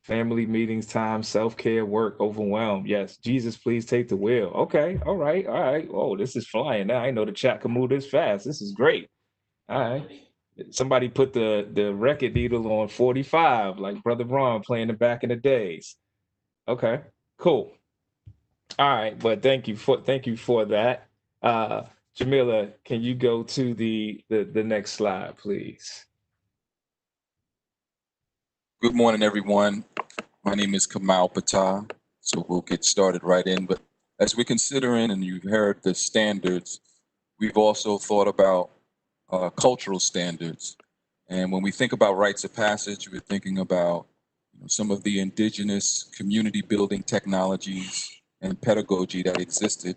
Family meetings, time, self-care, work, overwhelmed. Yes. Jesus, please take the wheel. Okay. All right. All right. Oh, this is flying now. I know the chat can move this fast. This is great. All right. Somebody put the record needle on 45, like Brother Ron playing it back in the days. Okay. Cool. All right. But thank you for that. Jamila, can you go to the next slide, please? Good morning, everyone. My name is Kamal Patah, so we'll get started right in. But as we're considering, and you've heard the standards, we've also thought about cultural standards. And when we think about rites of passage, we're thinking about some of the indigenous community building technologies and pedagogy that existed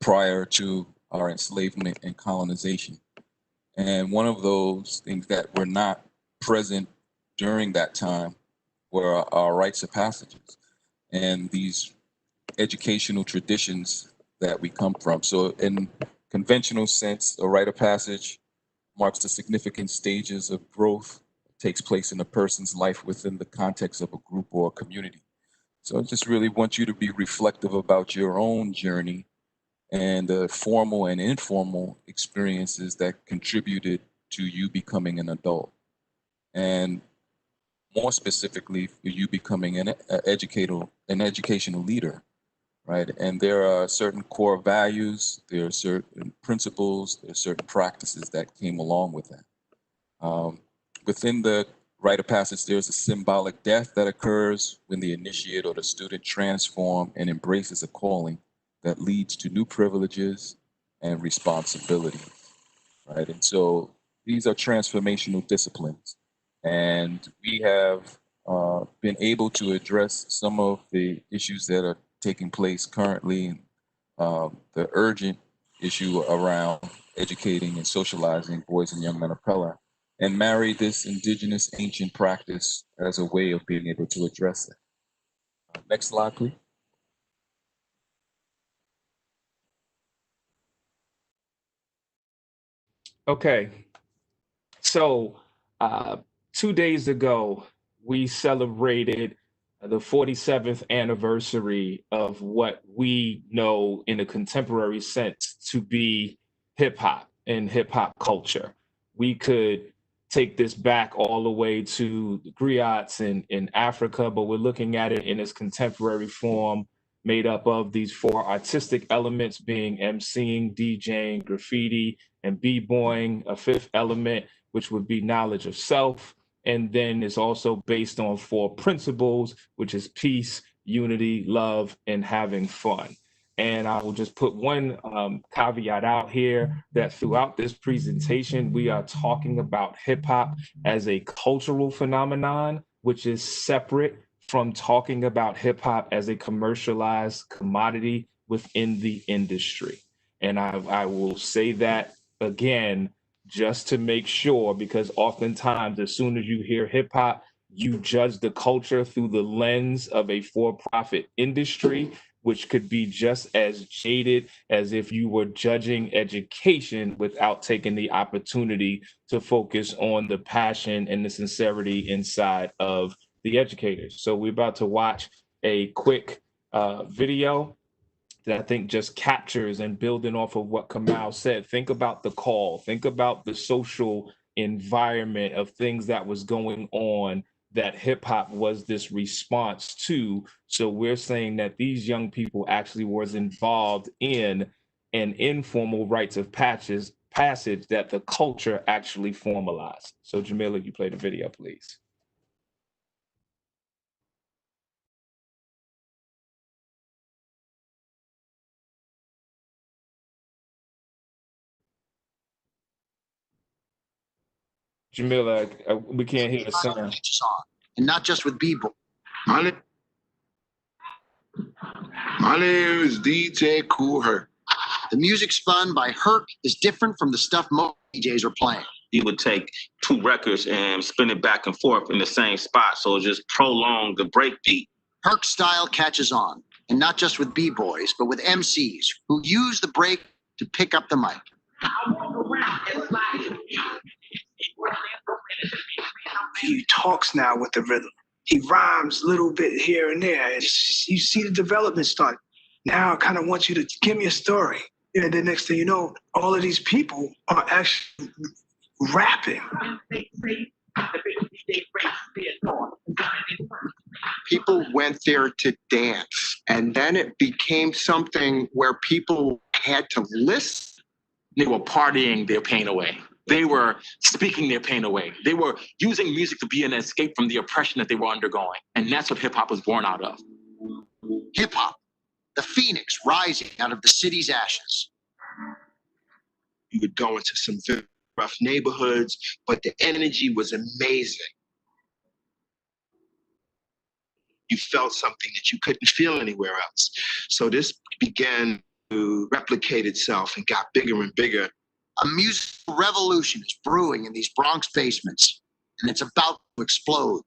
prior to our enslavement and colonization. And one of those things that were not present during that time were our rites of passages and these educational traditions that we come from. So in conventional sense, a rite of passage marks the significant stages of growth that takes place in a person's life within the context of a group or a community. So I just really want you to be reflective about your own journey and the formal and informal experiences that contributed to you becoming an adult. And more specifically, for you becoming an educational leader, right? And there are certain core values, there are certain principles, there are certain practices that came along with that. Within the rite of passage, there's a symbolic death that occurs when the initiate or the student transform and embraces a calling that leads to new privileges and responsibilities, right? And so these are transformational disciplines. And we have been able to address some of the issues that are taking place currently, the urgent issue around educating and socializing boys and young men of color, and marry this indigenous ancient practice as a way of being able to address it. Next slide, please. Okay, so 2 days ago, we celebrated the 47th anniversary of what we know in a contemporary sense to be hip hop and hip hop culture. We could take this back all the way to the griots in Africa, but we're looking at it in its contemporary form, made up of these four artistic elements being emceeing, DJing, graffiti, and b-boying, a fifth element, which would be knowledge of self. And then it's also based on four principles, which is peace, unity, love, and having fun. And I will just put one caveat out here that throughout this presentation, we are talking about hip hop as a cultural phenomenon, which is separate from talking about hip hop as a commercialized commodity within the industry. And I will say that again, just to make sure, because oftentimes, as soon as you hear hip hop, you judge the culture through the lens of a for profit industry, which could be just as jaded as if you were judging education without taking the opportunity to focus on the passion and the sincerity inside of the educators. So we're about to watch a quick video that I think just captures, and building off of what Kamal said, think about the call, think about the social environment of things that was going on that hip hop was this response to. So we're saying that these young people actually was involved in an informal rites of passage that the culture actually formalized. So Jamila, you play the video, please. Jamila, we can't hear the sound. And not just with b-boy. My name is DJ Kool Herc. The music spun by Herc is different from the stuff most DJs are playing. He would take two records and spin it back and forth in the same spot, so it just prolonged the break beat. Herc's style catches on, and not just with b-boys, but with MCs who use the break to pick up the mic. He talks now with the rhythm. He rhymes a little bit here and there. You see the development start. Now I kind of want you to give me a story. And the next thing you know, all of these people are actually rapping. People went there to dance, and then it became something where people had to listen. They were partying their pain away. They were speaking their pain away. They were using music to be an escape from the oppression that they were undergoing. And that's what hip hop was born out of. Hip hop, the phoenix rising out of the city's ashes. You would go into some very rough neighborhoods, but the energy was amazing. You felt something that you couldn't feel anywhere else. So this began to replicate itself and got bigger and bigger. A musical revolution is brewing in these Bronx basements, and it's about to explode.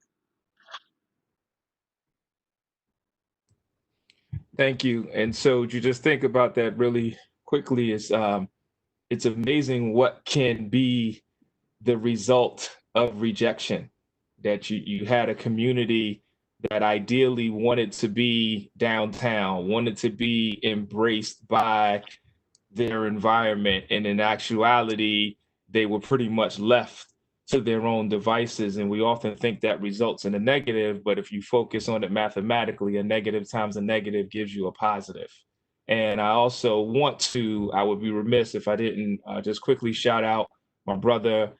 Thank you. And so you just think about that really quickly. It's amazing what can be the result of rejection, that you had a community that ideally wanted to be downtown, wanted to be embraced by their environment. And in actuality, they were pretty much left to their own devices. And we often think that results in a negative, but if you focus on it mathematically, a negative times a negative gives you a positive. And I also I would be remiss if I didn't just quickly shout out my brother,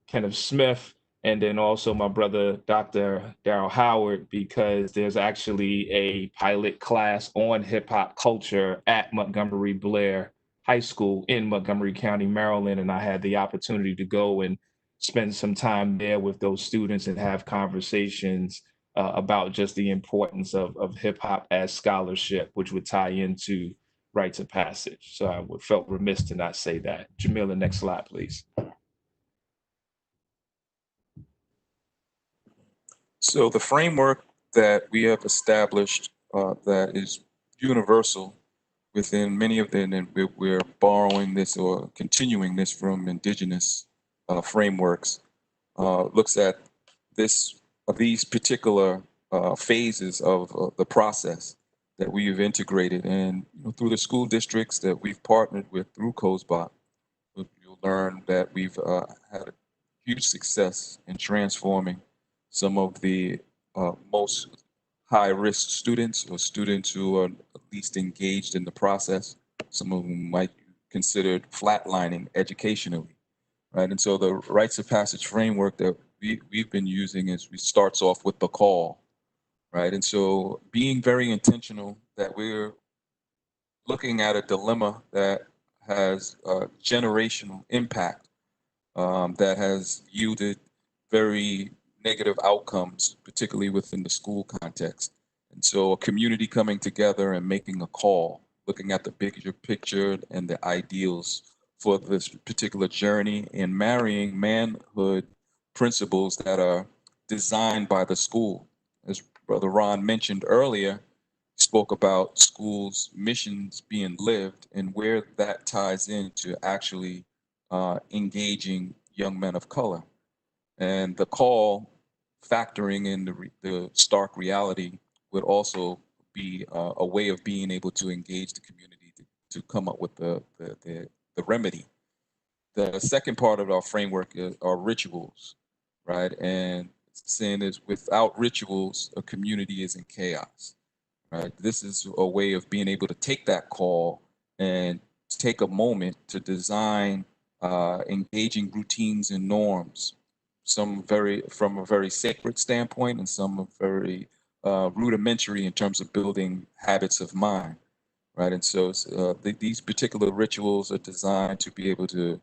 Kenneth Smith, and then also my brother, Dr. Darrell Howard, because there's actually a pilot class on hip hop culture at Montgomery Blair High School in Montgomery County, Maryland. And I had the opportunity to go and spend some time there with those students and have conversations about just the importance of hip hop as scholarship, which would tie into rites of passage. So I felt remiss to not say that. Jamila, next slide, please. So the framework that we have established that is universal within many of them, and we're borrowing this or continuing this from indigenous frameworks, looks at these particular phases of the process that we've integrated. And through the school districts that we've partnered with through COSBOT, you'll learn that we've had a huge success in transforming some of the most high-risk students or students who are least engaged in the process. Some of them might be considered flatlining educationally, right? And so the rites of passage framework that we've been using starts off with the call, right? And so being very intentional that we're looking at a dilemma that has generational impact, that has yielded very negative outcomes, particularly within the school context. And so a community coming together and making a call, looking at the bigger picture and the ideals for this particular journey, and marrying manhood principles that are designed by the school. As Brother Ron mentioned earlier, spoke about schools' missions being lived and where that ties into actually engaging young men of color. And the call factoring in the stark reality would also be a way of being able to engage the community to come up with the remedy. The second part of our framework are rituals, right? And saying is without rituals, a community is in chaos, right? This is a way of being able to take that call and take a moment to design engaging routines and norms, some from a very sacred standpoint and some are very rudimentary in terms of building habits of mind, right? And so these particular rituals are designed to be able to,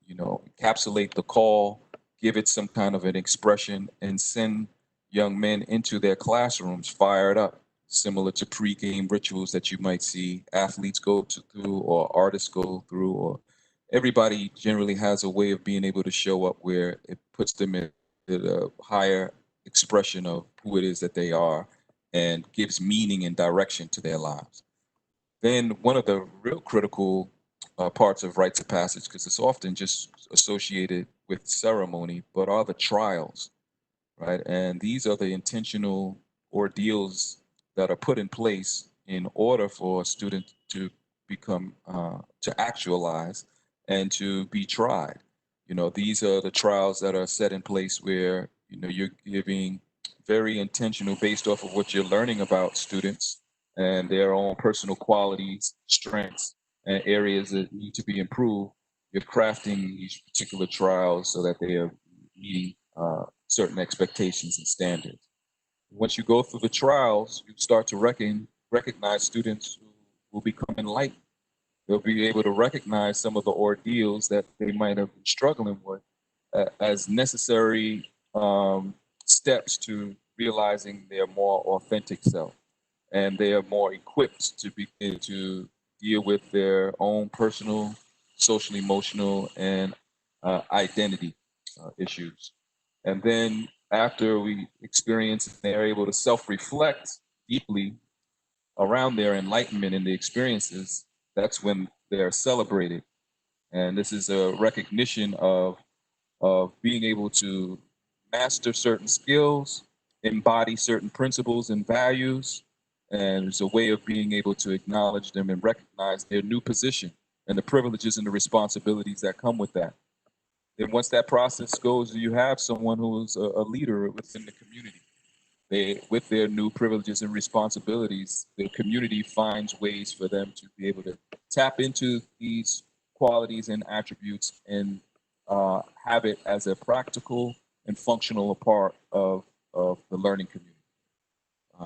encapsulate the call, give it some kind of an expression, and send young men into their classrooms fired up, similar to pre-game rituals that you might see athletes go through or artists go through, or everybody generally has a way of being able to show up where it puts them in a higher expression of who it is that they are and gives meaning and direction to their lives. Then one of the real critical parts of rites of passage, because it's often just associated with ceremony, but are the trials, right? And these are the intentional ordeals that are put in place in order for a student to become, to actualize and to be tried. These are the trials that are set in place where, you're giving very intentional based off of what you're learning about students and their own personal qualities, strengths, and areas that need to be improved. You're crafting these particular trials so that they are meeting certain expectations and standards. Once you go through the trials, you start to recognize students who will become enlightened. They'll be able to recognize some of the ordeals that they might have been struggling with as necessary steps to realizing their more authentic self. And they are more equipped to begin to deal with their own personal, social, emotional, and identity issues. And then after we experience, they're able to self-reflect deeply around their enlightenment and the experiences. That's when they're celebrated. And this is a recognition of being able to master certain skills embody certain principles and values, and it's a way of being able to acknowledge them and recognize their new position and the privileges and the responsibilities that come with that. Then once that process goes, you have someone who is a leader within the community. They, with their new privileges and responsibilities, the community finds ways for them to be able to tap into these qualities and attributes and have it as a practical and functional part of the learning community.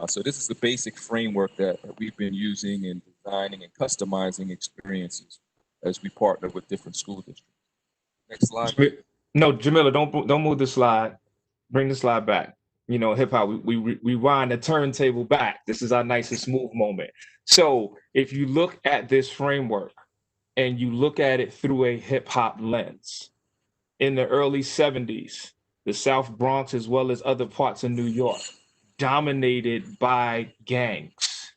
So this is the basic framework that we've been using in designing and customizing experiences as we partner with different school districts. Next slide. No, Jamila, don't move the slide. Bring the slide back. You know, hip hop, we rewind the turntable back. This is our nice and smooth moment. So if you look at this framework and you look at it through a hip hop lens, in the early 70s, the South Bronx, as well as other parts of New York, dominated by gangs.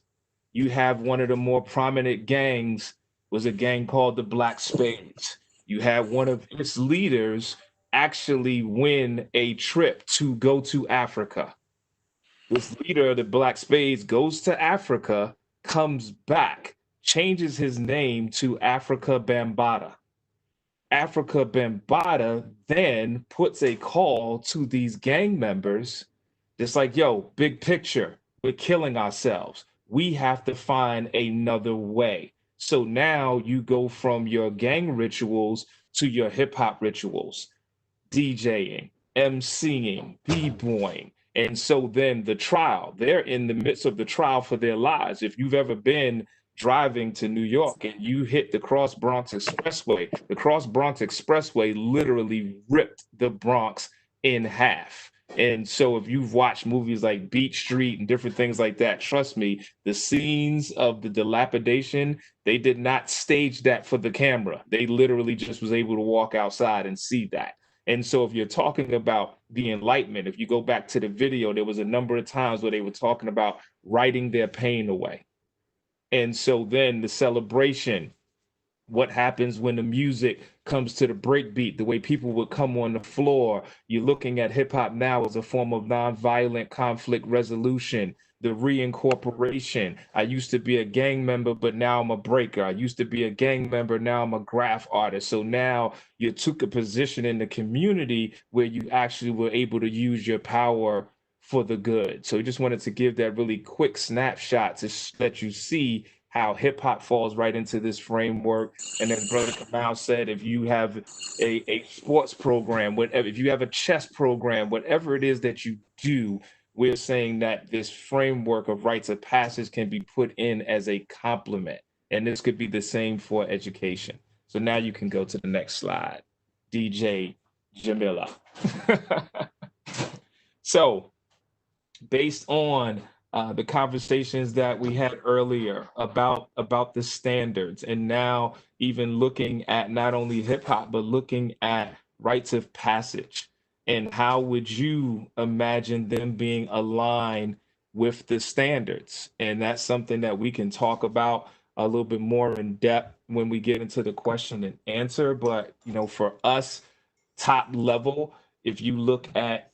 You have one of the more prominent gangs was a gang called the Black Spades. You had one of its leaders actually win a trip to go to Africa. This leader of the Black Spades goes to Africa, comes back, changes his name to Africa Bambaataa. Africa Bambaataa then puts a call to these gang members, just like, yo, big picture, we're killing ourselves. We have to find another way. So now you go from your gang rituals to your hip hop rituals, DJing, MCing, b-boying. And so then the trial, they're in the midst of the trial for their lives. If you've ever been driving to New York and you hit the Cross Bronx Expressway, the Cross Bronx Expressway literally ripped the Bronx in half. And so if you've watched movies like Beat Street and different things like that, trust me, the scenes of the dilapidation, they did not stage that for the camera. They literally just was able to walk outside and see that. And so if you're talking about the Enlightenment, if you go back to the video, there was a number of times where they were talking about writing their pain away. And so then the celebration, what happens when the music comes to the breakbeat, the way people would come on the floor. You're looking at hip hop now as a form of nonviolent conflict resolution, the reincorporation. I used to be a gang member, but now I'm a breaker. I used to be a gang member, now I'm a graph artist. So now you took a position in the community where you actually were able to use your power for the good. So I just wanted to give that really quick snapshot to let you see how hip hop falls right into this framework. And then Brother Kamal said, if you have a sports program, whatever, if you have a chess program, whatever it is that you do, we're saying that this framework of rites of passage can be put in as a complement. And this could be the same for education. So now you can go to the next slide, DJ Jamila. So based on the conversations that we had earlier about the standards, and now even looking at not only hip hop, but looking at rites of passage, and how would you imagine them being aligned with the standards? And that's something that we can talk about a little bit more in depth when we get into the question and answer. But, you know, for us, top level, if you look at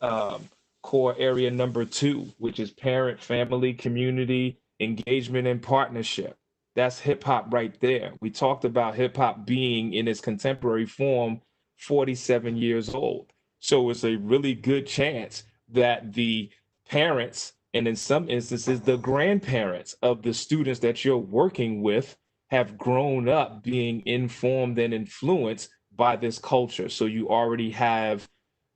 core area number 2, which is parent, family, community, engagement, and partnership. That's hip hop right there. We talked about hip hop being in its contemporary form 47 years old. So it's a really good chance that the parents, and in some instances, the grandparents of the students that you're working with have grown up being informed and influenced by this culture. So you already have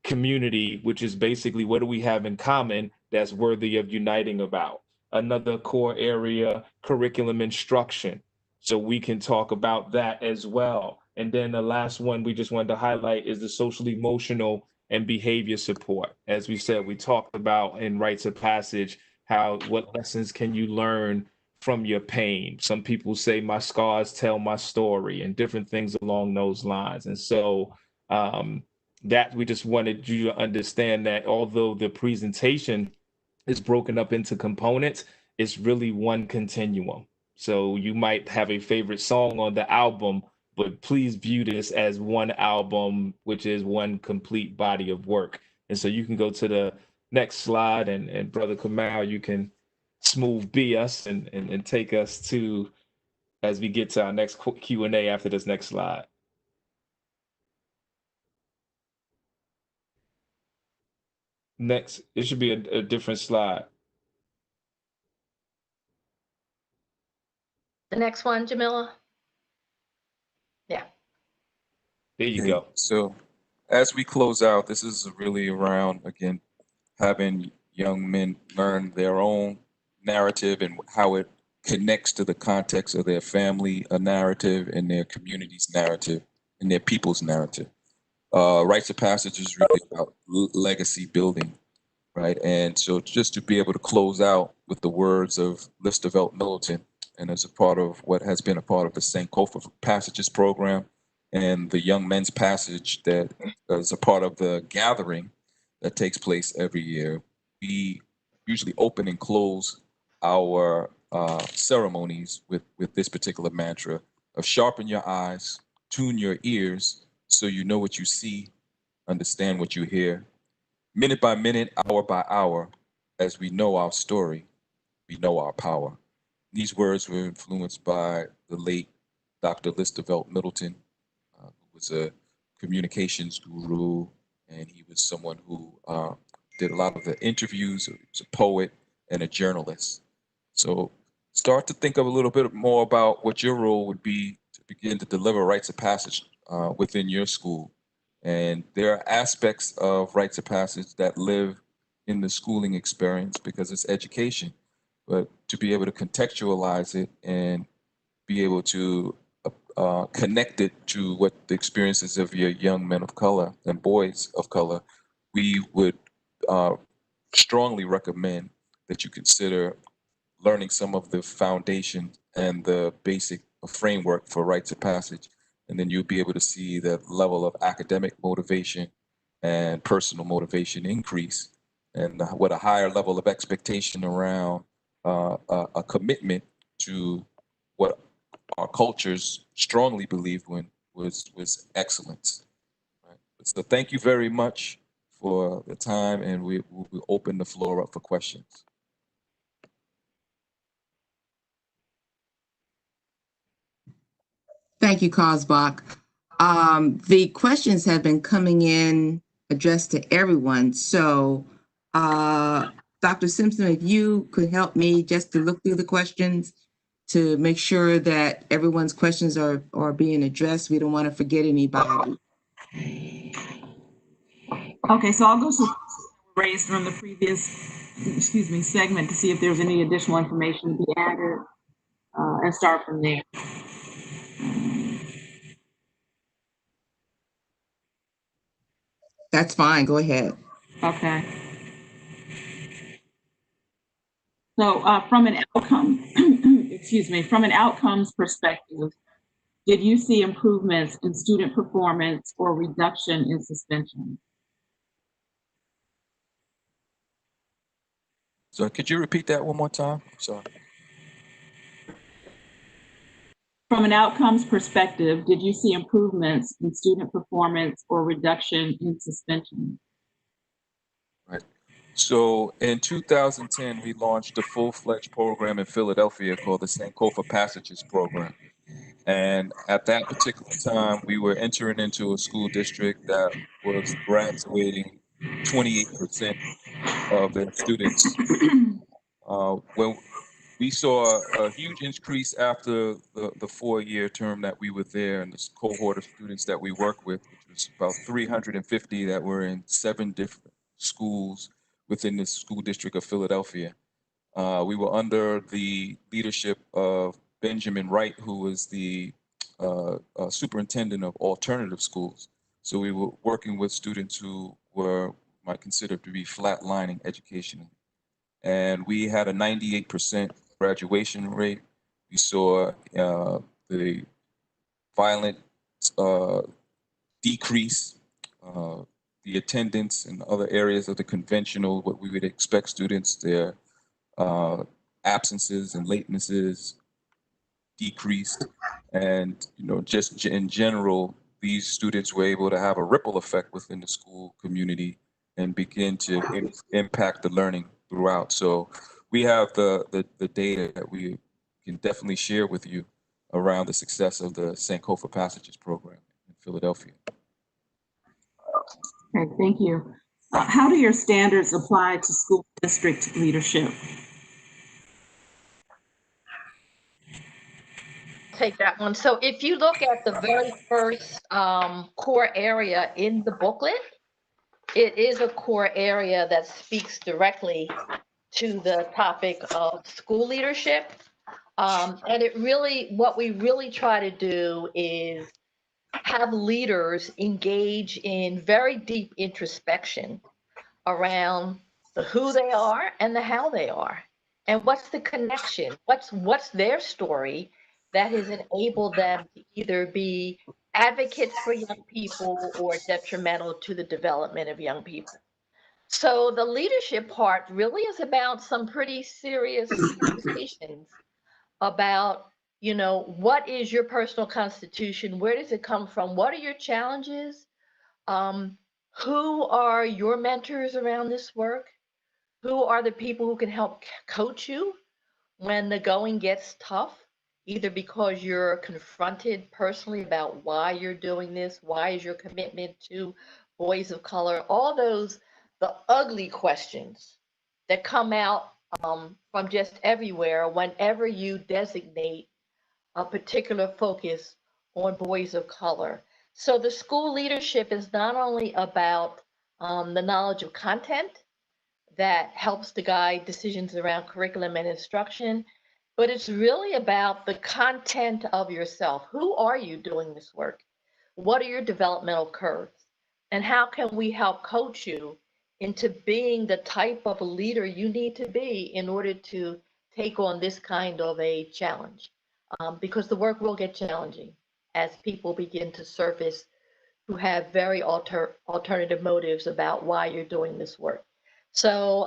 community, which is basically what do we have in common that's worthy of uniting about. Another core area, curriculum instruction. So we can talk about that as well. And then the last one we just wanted to highlight is the social, emotional, and behavior support. As we said, we talked about in rites of passage, what lessons can you learn from your pain? Some people say my scars tell my story, and different things along those lines. And so that we just wanted you to understand that although the presentation is broken up into components, it's really one continuum. So you might have a favorite song on the album, but please view this as one album, which is one complete body of work. And so you can go to next slide, and Brother Kamal, you can smooth B us and take us to as we get to our next Q&A after this next slide. Next, it should be a different slide. The next one, Jamila. Yeah. There you Okay, go. so as we close out, this is really around, again, having young men learn their own narrative and how it connects to the context of their family narrative and their community's narrative and their people's narrative. Rites of Passage is really about legacy building, right? And so just to be able to close out with the words of Listervelt Middleton, and as a part of what has been a part of the Sankofa Passages program and the Young Men's Passage that is a part of the gathering that takes place every year, we usually open and close our ceremonies with this particular mantra of sharpen your eyes, tune your ears, so you know what you see, understand what you hear, minute by minute, hour by hour, as we know our story, we know our power. These words were influenced by the late Dr. Listervelt Middleton, who was a communications guru, and he was someone who did a lot of the interviews. He was a poet and a journalist. So start to think of a little bit more about what your role would be to begin to deliver rites of passage within your school. And there are aspects of rites of passage that live in the schooling experience because it's education. But to be able to contextualize it and be able to connect it to what the experiences of your young men of color and boys of color, we would strongly recommend that you consider learning some of the foundation and the basic framework for rites of passage. And then you'll be able to see the level of academic motivation and personal motivation increase, and with a higher level of expectation around a commitment to what our cultures strongly believed was excellence. Right? So thank you very much for the time, and we will open the floor up for questions. Thank you, Cosbach. The questions have been coming in addressed to everyone. So, Dr. Simpson, if you could help me just to look through the questions to make sure that everyone's questions are being addressed. We don't want to forget anybody. Okay, so I'll go to raised from the previous, segment to see if there's any additional information to be added and start from there. That's fine. Go ahead. Okay. So from an outcome, from an outcomes perspective, did you see improvements in student performance or reduction in suspension? So could you repeat that one more time? Sorry. From an outcomes perspective, did you see improvements in student performance or reduction in suspension? Right. So in 2010, we launched a full-fledged program in Philadelphia called the Sankofa Passages Program. And at that particular time, we were entering into a school district that was graduating 28% of their students. When we saw a huge increase after the 4-year term that we were there, and this cohort of students that we work with, which was about 350 that were in 7 different schools within the school district of Philadelphia. We were under the leadership of Benjamin Wright, who was the superintendent of alternative schools. So we were working with students who might consider to be flatlining educationally. And we had a 98% graduation rate. We saw the violent decrease, the attendance in other areas of the conventional, what we would expect students, their absences and latenesses decreased. And, just in general, these students were able to have a ripple effect within the school community and begin to impact the learning throughout. So we have the data that we can definitely share with you around the success of the Sankofa Passages program in Philadelphia. Okay, thank you. How do your standards apply to school district leadership? Take that one. So if you look at the very first core area in the booklet, it is a core area that speaks directly to the topic of school leadership. And what we really try to do is have leaders engage in very deep introspection around the who they are and the how they are. And what's the connection? What's their story that has enabled them to either be advocates for young people or detrimental to the development of young people. So the leadership part really is about some pretty serious conversations about, what is your personal constitution? Where does it come from? What are your challenges? Who are your mentors around this work? Who are the people who can help coach you when the going gets tough, either because you're confronted personally about why you're doing this, why is your commitment to boys of color, all those, the ugly questions that come out from just everywhere whenever you designate a particular focus on boys of color. So the school leadership is not only about the knowledge of content that helps to guide decisions around curriculum and instruction, but it's really about the content of yourself. Who are you doing this work? What are your developmental curves? And how can we help coach you into being the type of leader you need to be in order to take on this kind of a challenge? Because the work will get challenging as people begin to surface who have very alternative motives about why you're doing this work. So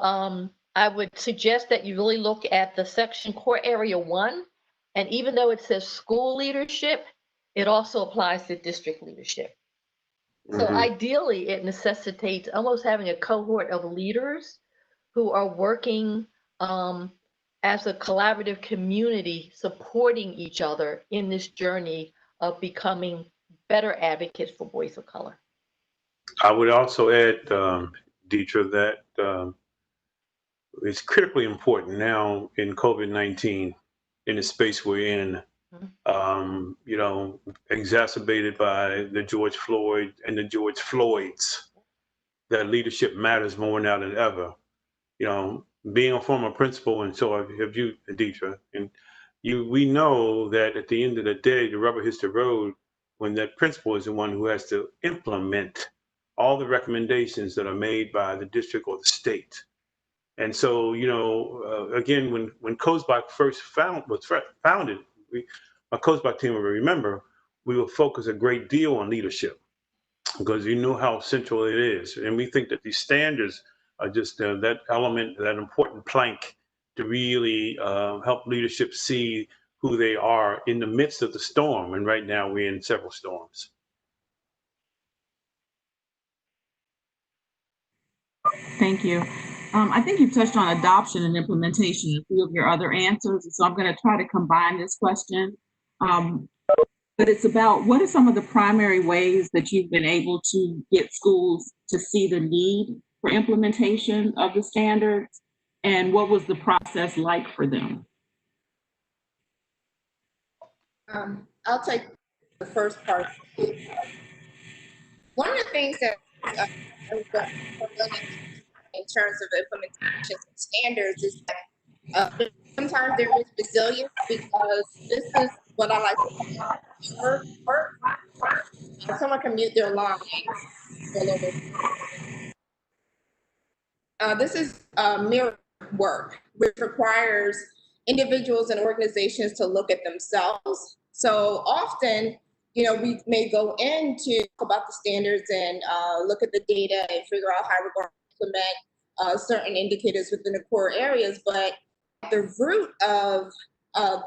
I would suggest that you really look at the section core area 1, and even though it says school leadership, it also applies to district leadership. So ideally, it necessitates almost having a cohort of leaders who are working as a collaborative community, supporting each other in this journey of becoming better advocates for boys of color. I would also add, Deetra, that it's critically important now in COVID-19, in the space we're in, exacerbated by the George Floyd and the George Floyds, that leadership matters more now than ever. Being a former principal, and so have you, Deetra, and we know that at the end of the day, the rubber hits the road when that principal is the one who has to implement all the recommendations that are made by the district or the state. And so, again, when COSBOC first was founded, our COSBOC team will remember, we will focus a great deal on leadership because you know how central it is. And we think that these standards are just that element, that important plank to really help leadership see who they are in the midst of the storm. And right now we're in several storms. Thank you. I think you've touched on adoption and implementation in a few of your other answers. So I'm going to try to combine this question. But it's about what are some of the primary ways that you've been able to get schools to see the need for implementation of the standards, and what was the process like for them? I'll take the first part. One of the things that in terms of implementation standards is that sometimes there is resilience because this is what I like to call work. Someone can mute their line. This is mirror work, which requires individuals and organizations to look at themselves. So often, we may go in to talk about the standards and look at the data and figure out how we're going to implement certain indicators within the core areas. But at the root of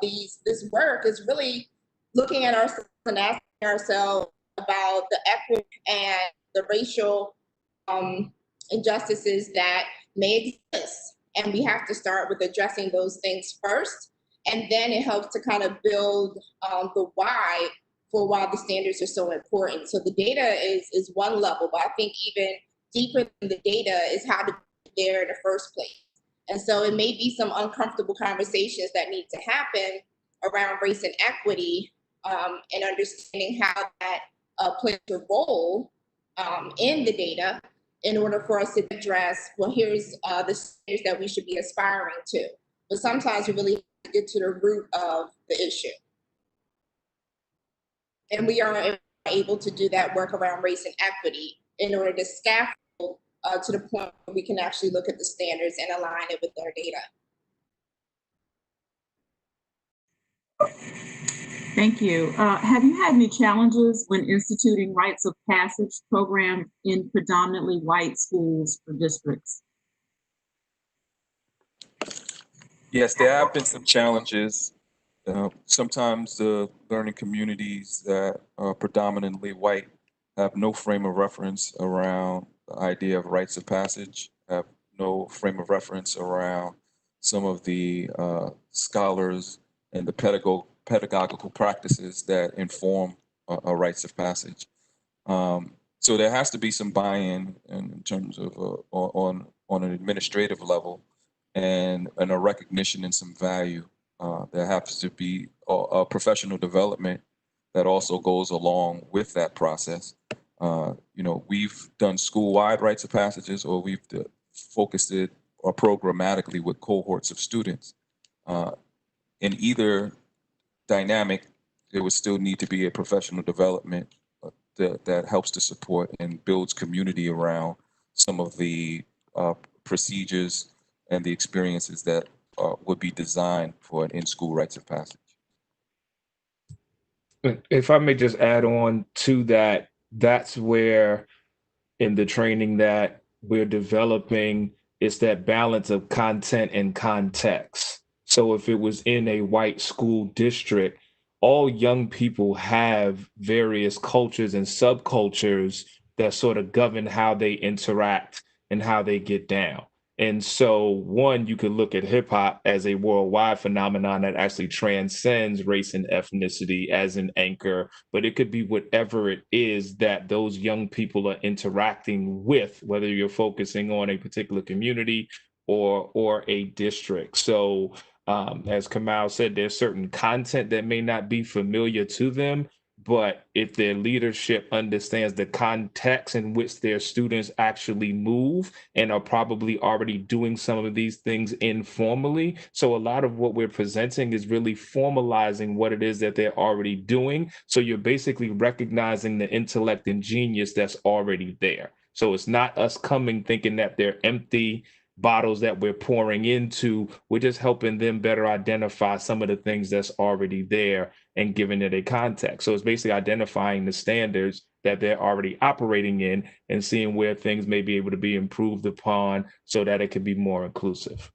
this work is really looking at ourselves and asking ourselves about the ethnic and the racial injustices that may exist. And we have to start with addressing those things first. And then it helps to kind of build the why for why the standards are so important. So the data is one level, but I think even deeper than the data is how to get there in the first place. And so it may be some uncomfortable conversations that need to happen around race and equity, and understanding how that plays a role in the data in order for us to address, well, here's the standards that we should be aspiring to. But sometimes we really have to get to the root of the issue. And we are able to do that work around race and equity in order to scaffold to the point where we can actually look at the standards and align it with our data. Thank you. Have you had any challenges when instituting rites of passage programs in predominantly white schools or districts? Yes, there have been some challenges. Sometimes the learning communities that are predominantly white have no frame of reference around the idea of rites of passage, have no frame of reference around some of the scholars and the pedagogical practices that inform a rites of passage. So there has to be some buy-in in terms of on an administrative level and a recognition and some value. There has to be a professional development that also goes along with that process. We've done school-wide rites of passages, or we've focused it or programmatically with cohorts of students. In either dynamic, there would still need to be a professional development that helps to support and builds community around some of the procedures and the experiences that would be designed for an in-school rites of passage. If I may just add on to that, that's where in the training that we're developing, it's that balance of content and context. So if it was in a white school district, all young people have various cultures and subcultures that sort of govern how they interact and how they get down. And so, one, you could look at hip hop as a worldwide phenomenon that actually transcends race and ethnicity as an anchor, but it could be whatever it is that those young people are interacting with, whether you're focusing on a particular community or a district. So, as Kamal said, there's certain content that may not be familiar to them, but if their leadership understands the context in which their students actually move and are probably already doing some of these things informally. So a lot of what we're presenting is really formalizing what it is that they're already doing. So you're basically recognizing the intellect and genius that's already there. So it's not us coming thinking that they're empty bottles that we're pouring into. We're just helping them better identify some of the things that's already there and giving it a context. So it's basically identifying the standards that they're already operating in and seeing where things may be able to be improved upon so that it can be more inclusive.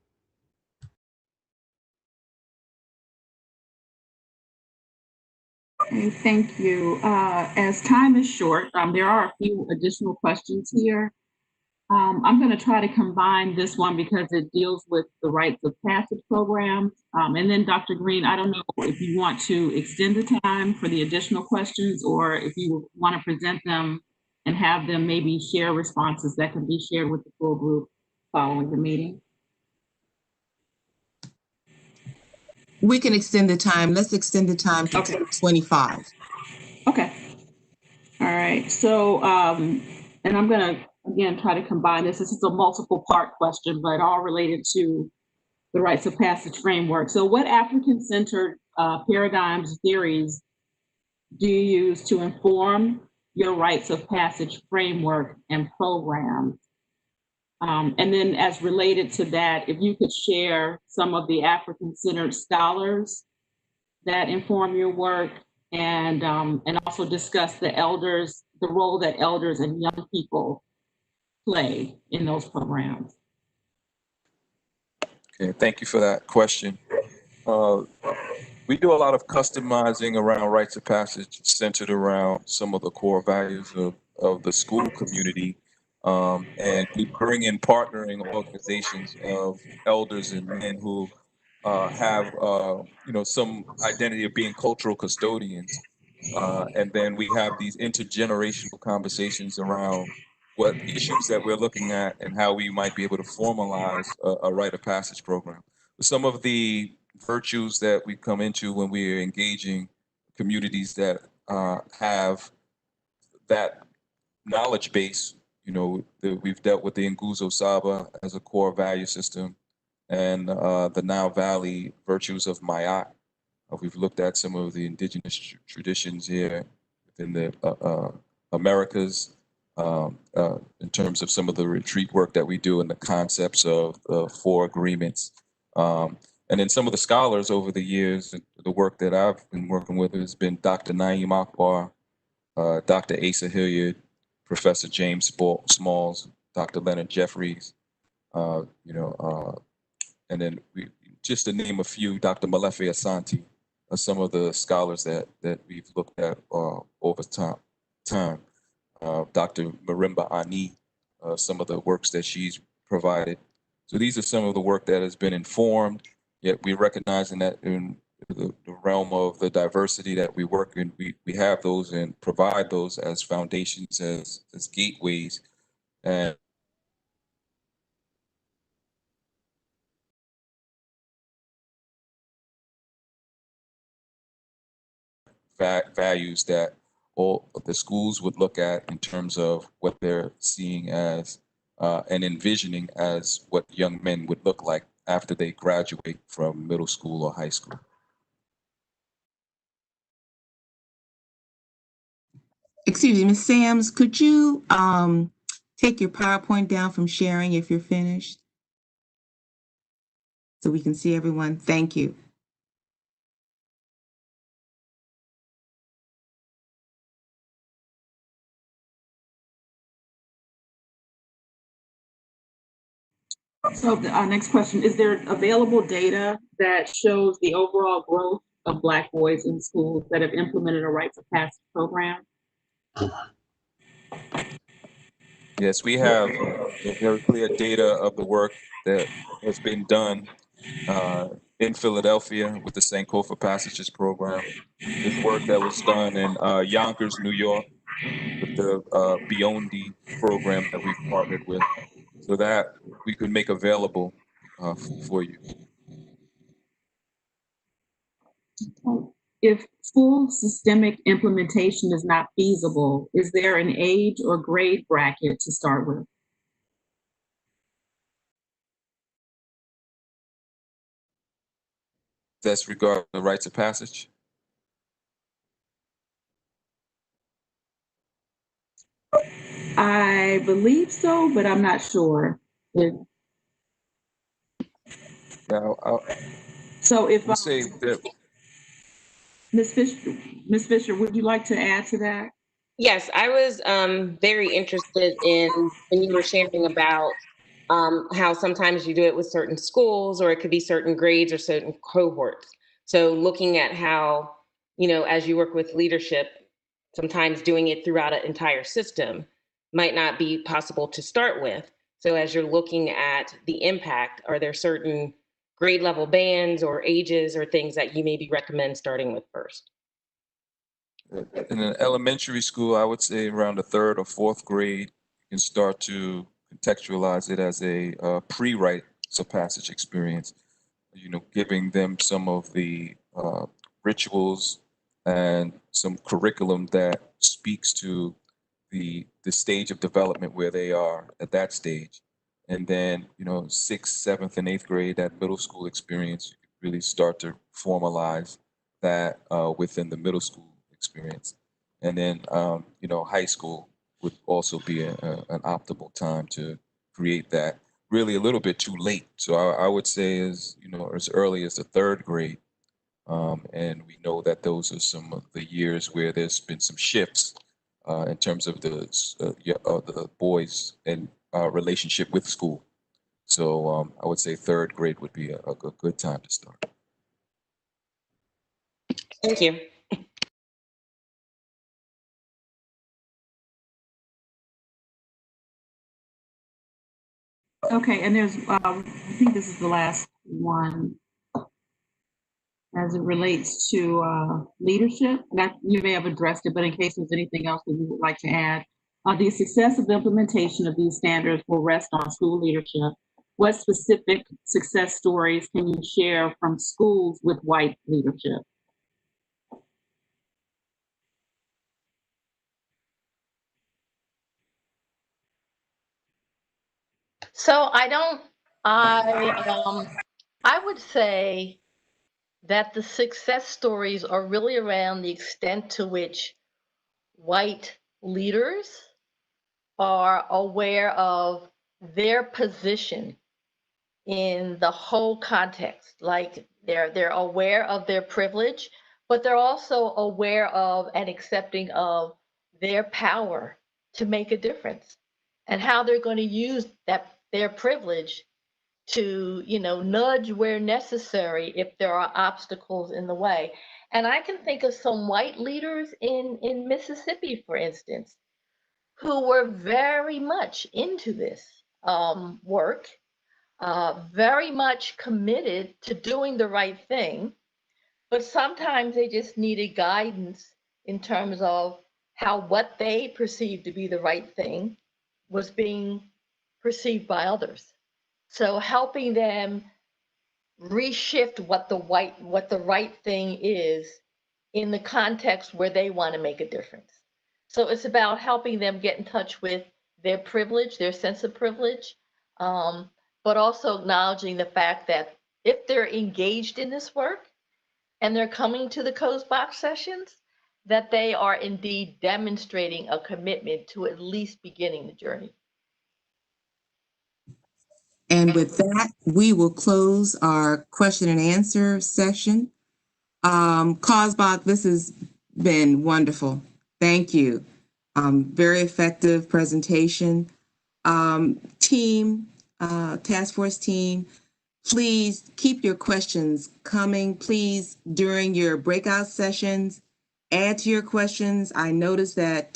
Okay, thank you. As time is short, there are a few additional questions here. I'm going to try to combine this one because it deals with the rites of passage programs. And then Dr. Green, I don't know if you want to extend the time for the additional questions or if you want to present them and have them maybe share responses that can be shared with the full group following the meeting. We can extend the time. Let's extend the time to 10:25. Okay. All right. So, and I'm going to, again, try to combine this. This is a multiple part question, but all related to the rites of passage framework. So what African-centered paradigms, theories do you use to inform your rites of passage framework and programs? And then as related to that, if you could share some of the African-centered scholars that inform your work and also discuss the role that elders and young people play in those programs. Okay, thank you for that question. We do a lot of customizing around rites of passage centered around some of the core values of the school community. And we bring in partnering organizations of elders and men who have some identity of being cultural custodians. And then we have these intergenerational conversations around what issues that we're looking at and how we might be able to formalize a rite of passage program. Some of the virtues that we come into when we are engaging communities that have that knowledge base, we've dealt with the Nguzo Saba as a core value system and the Nile Valley virtues of Mayat. We've looked at some of the indigenous traditions here within the Americas in terms of some of the retreat work that we do and the concepts of the four agreements. And then some of the scholars over the years, the work that I've been working with has been Dr. Naeem Akbar, Dr. Asa Hilliard, Professor James Smalls, Dr. Leonard Jeffries, and then just to name a few, Dr. Malefe Asante are some of the scholars that we've looked at over time. Dr. Marimba Ani, some of the works that she's provided. So these are some of the work that has been informed, yet we recognizing that in the realm of the diversity that we work in, we have those and provide those as foundations, as gateways. And values that all of the schools would look at in terms of what they're seeing as and envisioning as what young men would look like after they graduate from middle school or high school. Excuse me, Ms. Sams, could you take your PowerPoint down from sharing if you're finished? So we can see everyone. Thank you. So our next question, is there available data that shows the overall growth of Black boys in schools that have implemented a Rites of Passage program? Yes, we have very clear data of the work that has been done in Philadelphia with the Sankofa Passages program. There's work that was done in Yonkers, New York, with the Biondi program that we've partnered with, so that we could make available for you. If full systemic implementation is not feasible, is there an age or grade bracket to start with? That's regarding the rites of passage. I believe so, but I'm not sure. So if I say that Ms. Fisher, would you like to add to that? Yes, I was very interested in when you were sharing about how sometimes you do it with certain schools, or it could be certain grades or certain cohorts. So looking at how, as you work with leadership, sometimes doing it throughout an entire system might not be possible to start with. So as you're looking at the impact, are there certain grade level bands or ages or things that you maybe recommend starting with first? in an elementary school, I would say around the third or fourth grade, you can start to contextualize it as a pre-rites of passage experience. Giving them some of the rituals and some curriculum that speaks to the stage of development where they are at that stage. And then, sixth, seventh, and eighth grade, that middle school experience, you can really start to formalize that within the middle school experience. And then, high school would also be an optimal time to create that. Really, a little bit too late. So I would say as early as the third grade. And we know that those are some of the years where there's been some shifts in terms of the boys and relationship with school. So I would say third grade would be a good time to start. Thank you. Okay, and there's, I think this is the last one as it relates to leadership. That you may have addressed it, but in case there's anything else that you would like to add, the success of the implementation of these standards will rest on school leadership. What specific success stories can you share from schools with white leadership? So I would say that the success stories are really around the extent to which white leaders are aware of their position in the whole context. Like they're aware of their privilege, but they're also aware of and accepting of their power to make a difference and how they're going to use their privilege to, nudge where necessary if there are obstacles in the way. And I can think of some white leaders in Mississippi, for instance, who were very much into this work, very much committed to doing the right thing, but sometimes they just needed guidance in terms of how what they perceived to be the right thing was being perceived by others. So helping them reshift what the right thing is in the context where they want to make a difference. So it's about helping them get in touch with their privilege, their sense of privilege, but also acknowledging the fact that if they're engaged in this work and they're coming to the Coast Box sessions, that they are indeed demonstrating a commitment to at least beginning the journey. And with that, we will close our question and answer session. Cosbach, this has been wonderful. Thank you. Very effective presentation. Task force team, please keep your questions coming. Please, during your breakout sessions, add to your questions. I noticed that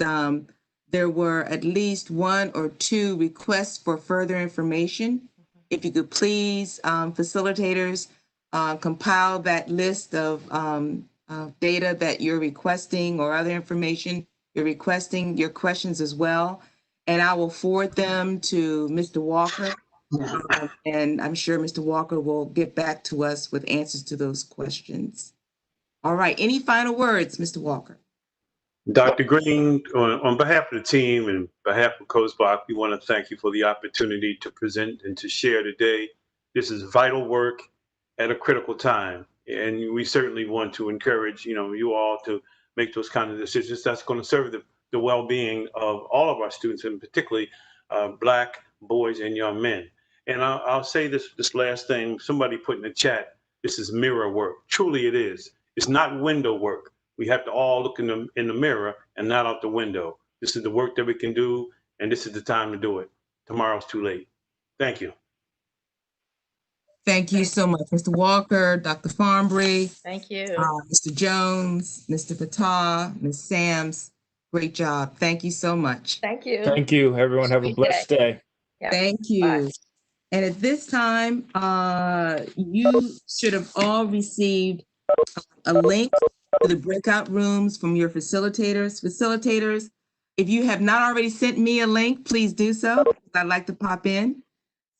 there were at least 1 or 2 requests for further information. If you could please, facilitators, compile that list of data that you're requesting or other information you're requesting, your questions as well. And I will forward them to Mr. Walker. And I'm sure Mr. Walker will get back to us with answers to those questions. All right, any final words, Mr. Walker? Dr. Green, on behalf of the team and behalf of COSBOC, we want to thank you for the opportunity to present and to share today. This is vital work at a critical time. And we certainly want to encourage, you all to make those kind of decisions that's going to serve the well-being of all of our students, and particularly Black boys and young men. And I'll say this last thing, somebody put in the chat, this is mirror work. Truly it is. It's not window work. We have to all look in the mirror and not out the window. This is the work that we can do, and this is the time to do it. Tomorrow's too late. Thank you. Thank you so much, Mr. Walker, Dr. Farmbry. Thank you. Mr. Jones, Mr. Fatah, Ms. Sams. Great job. Thank you so much. Thank you. Thank you, everyone. Have a blessed day. Yeah. Thank you. Bye. And at this time, you should have all received a link to the breakout rooms from your facilitators. Facilitators, if you have not already sent me a link, please do so. I'd like to pop in.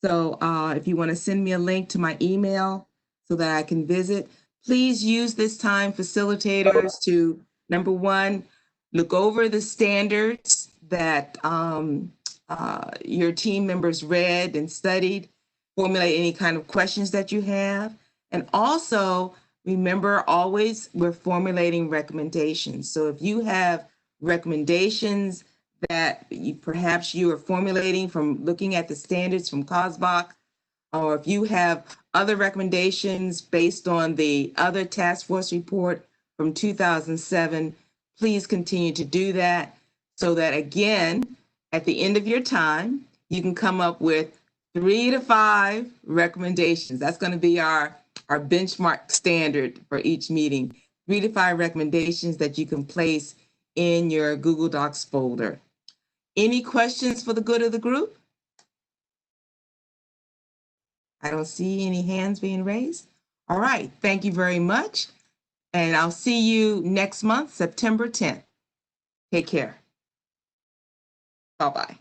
So if you want to send me a link to my email so that I can visit, please use this time, facilitators, to, number one, look over the standards that your team members read and studied, formulate any kind of questions that you have, and also remember, always we're formulating recommendations. So if you have recommendations that perhaps you are formulating from looking at the standards from COSBOC, or if you have other recommendations based on the other task force report from 2007, please continue to do that so that, again, at the end of your time, you can come up with 3 to 5 recommendations. That's going to be our benchmark standard for each meeting. 3 to 5 recommendations that you can place in your Google Docs folder. Any questions for the good of the group? I don't see any hands being raised. All right, thank you very much. And I'll see you next month, September 10th. Take care. Bye-bye.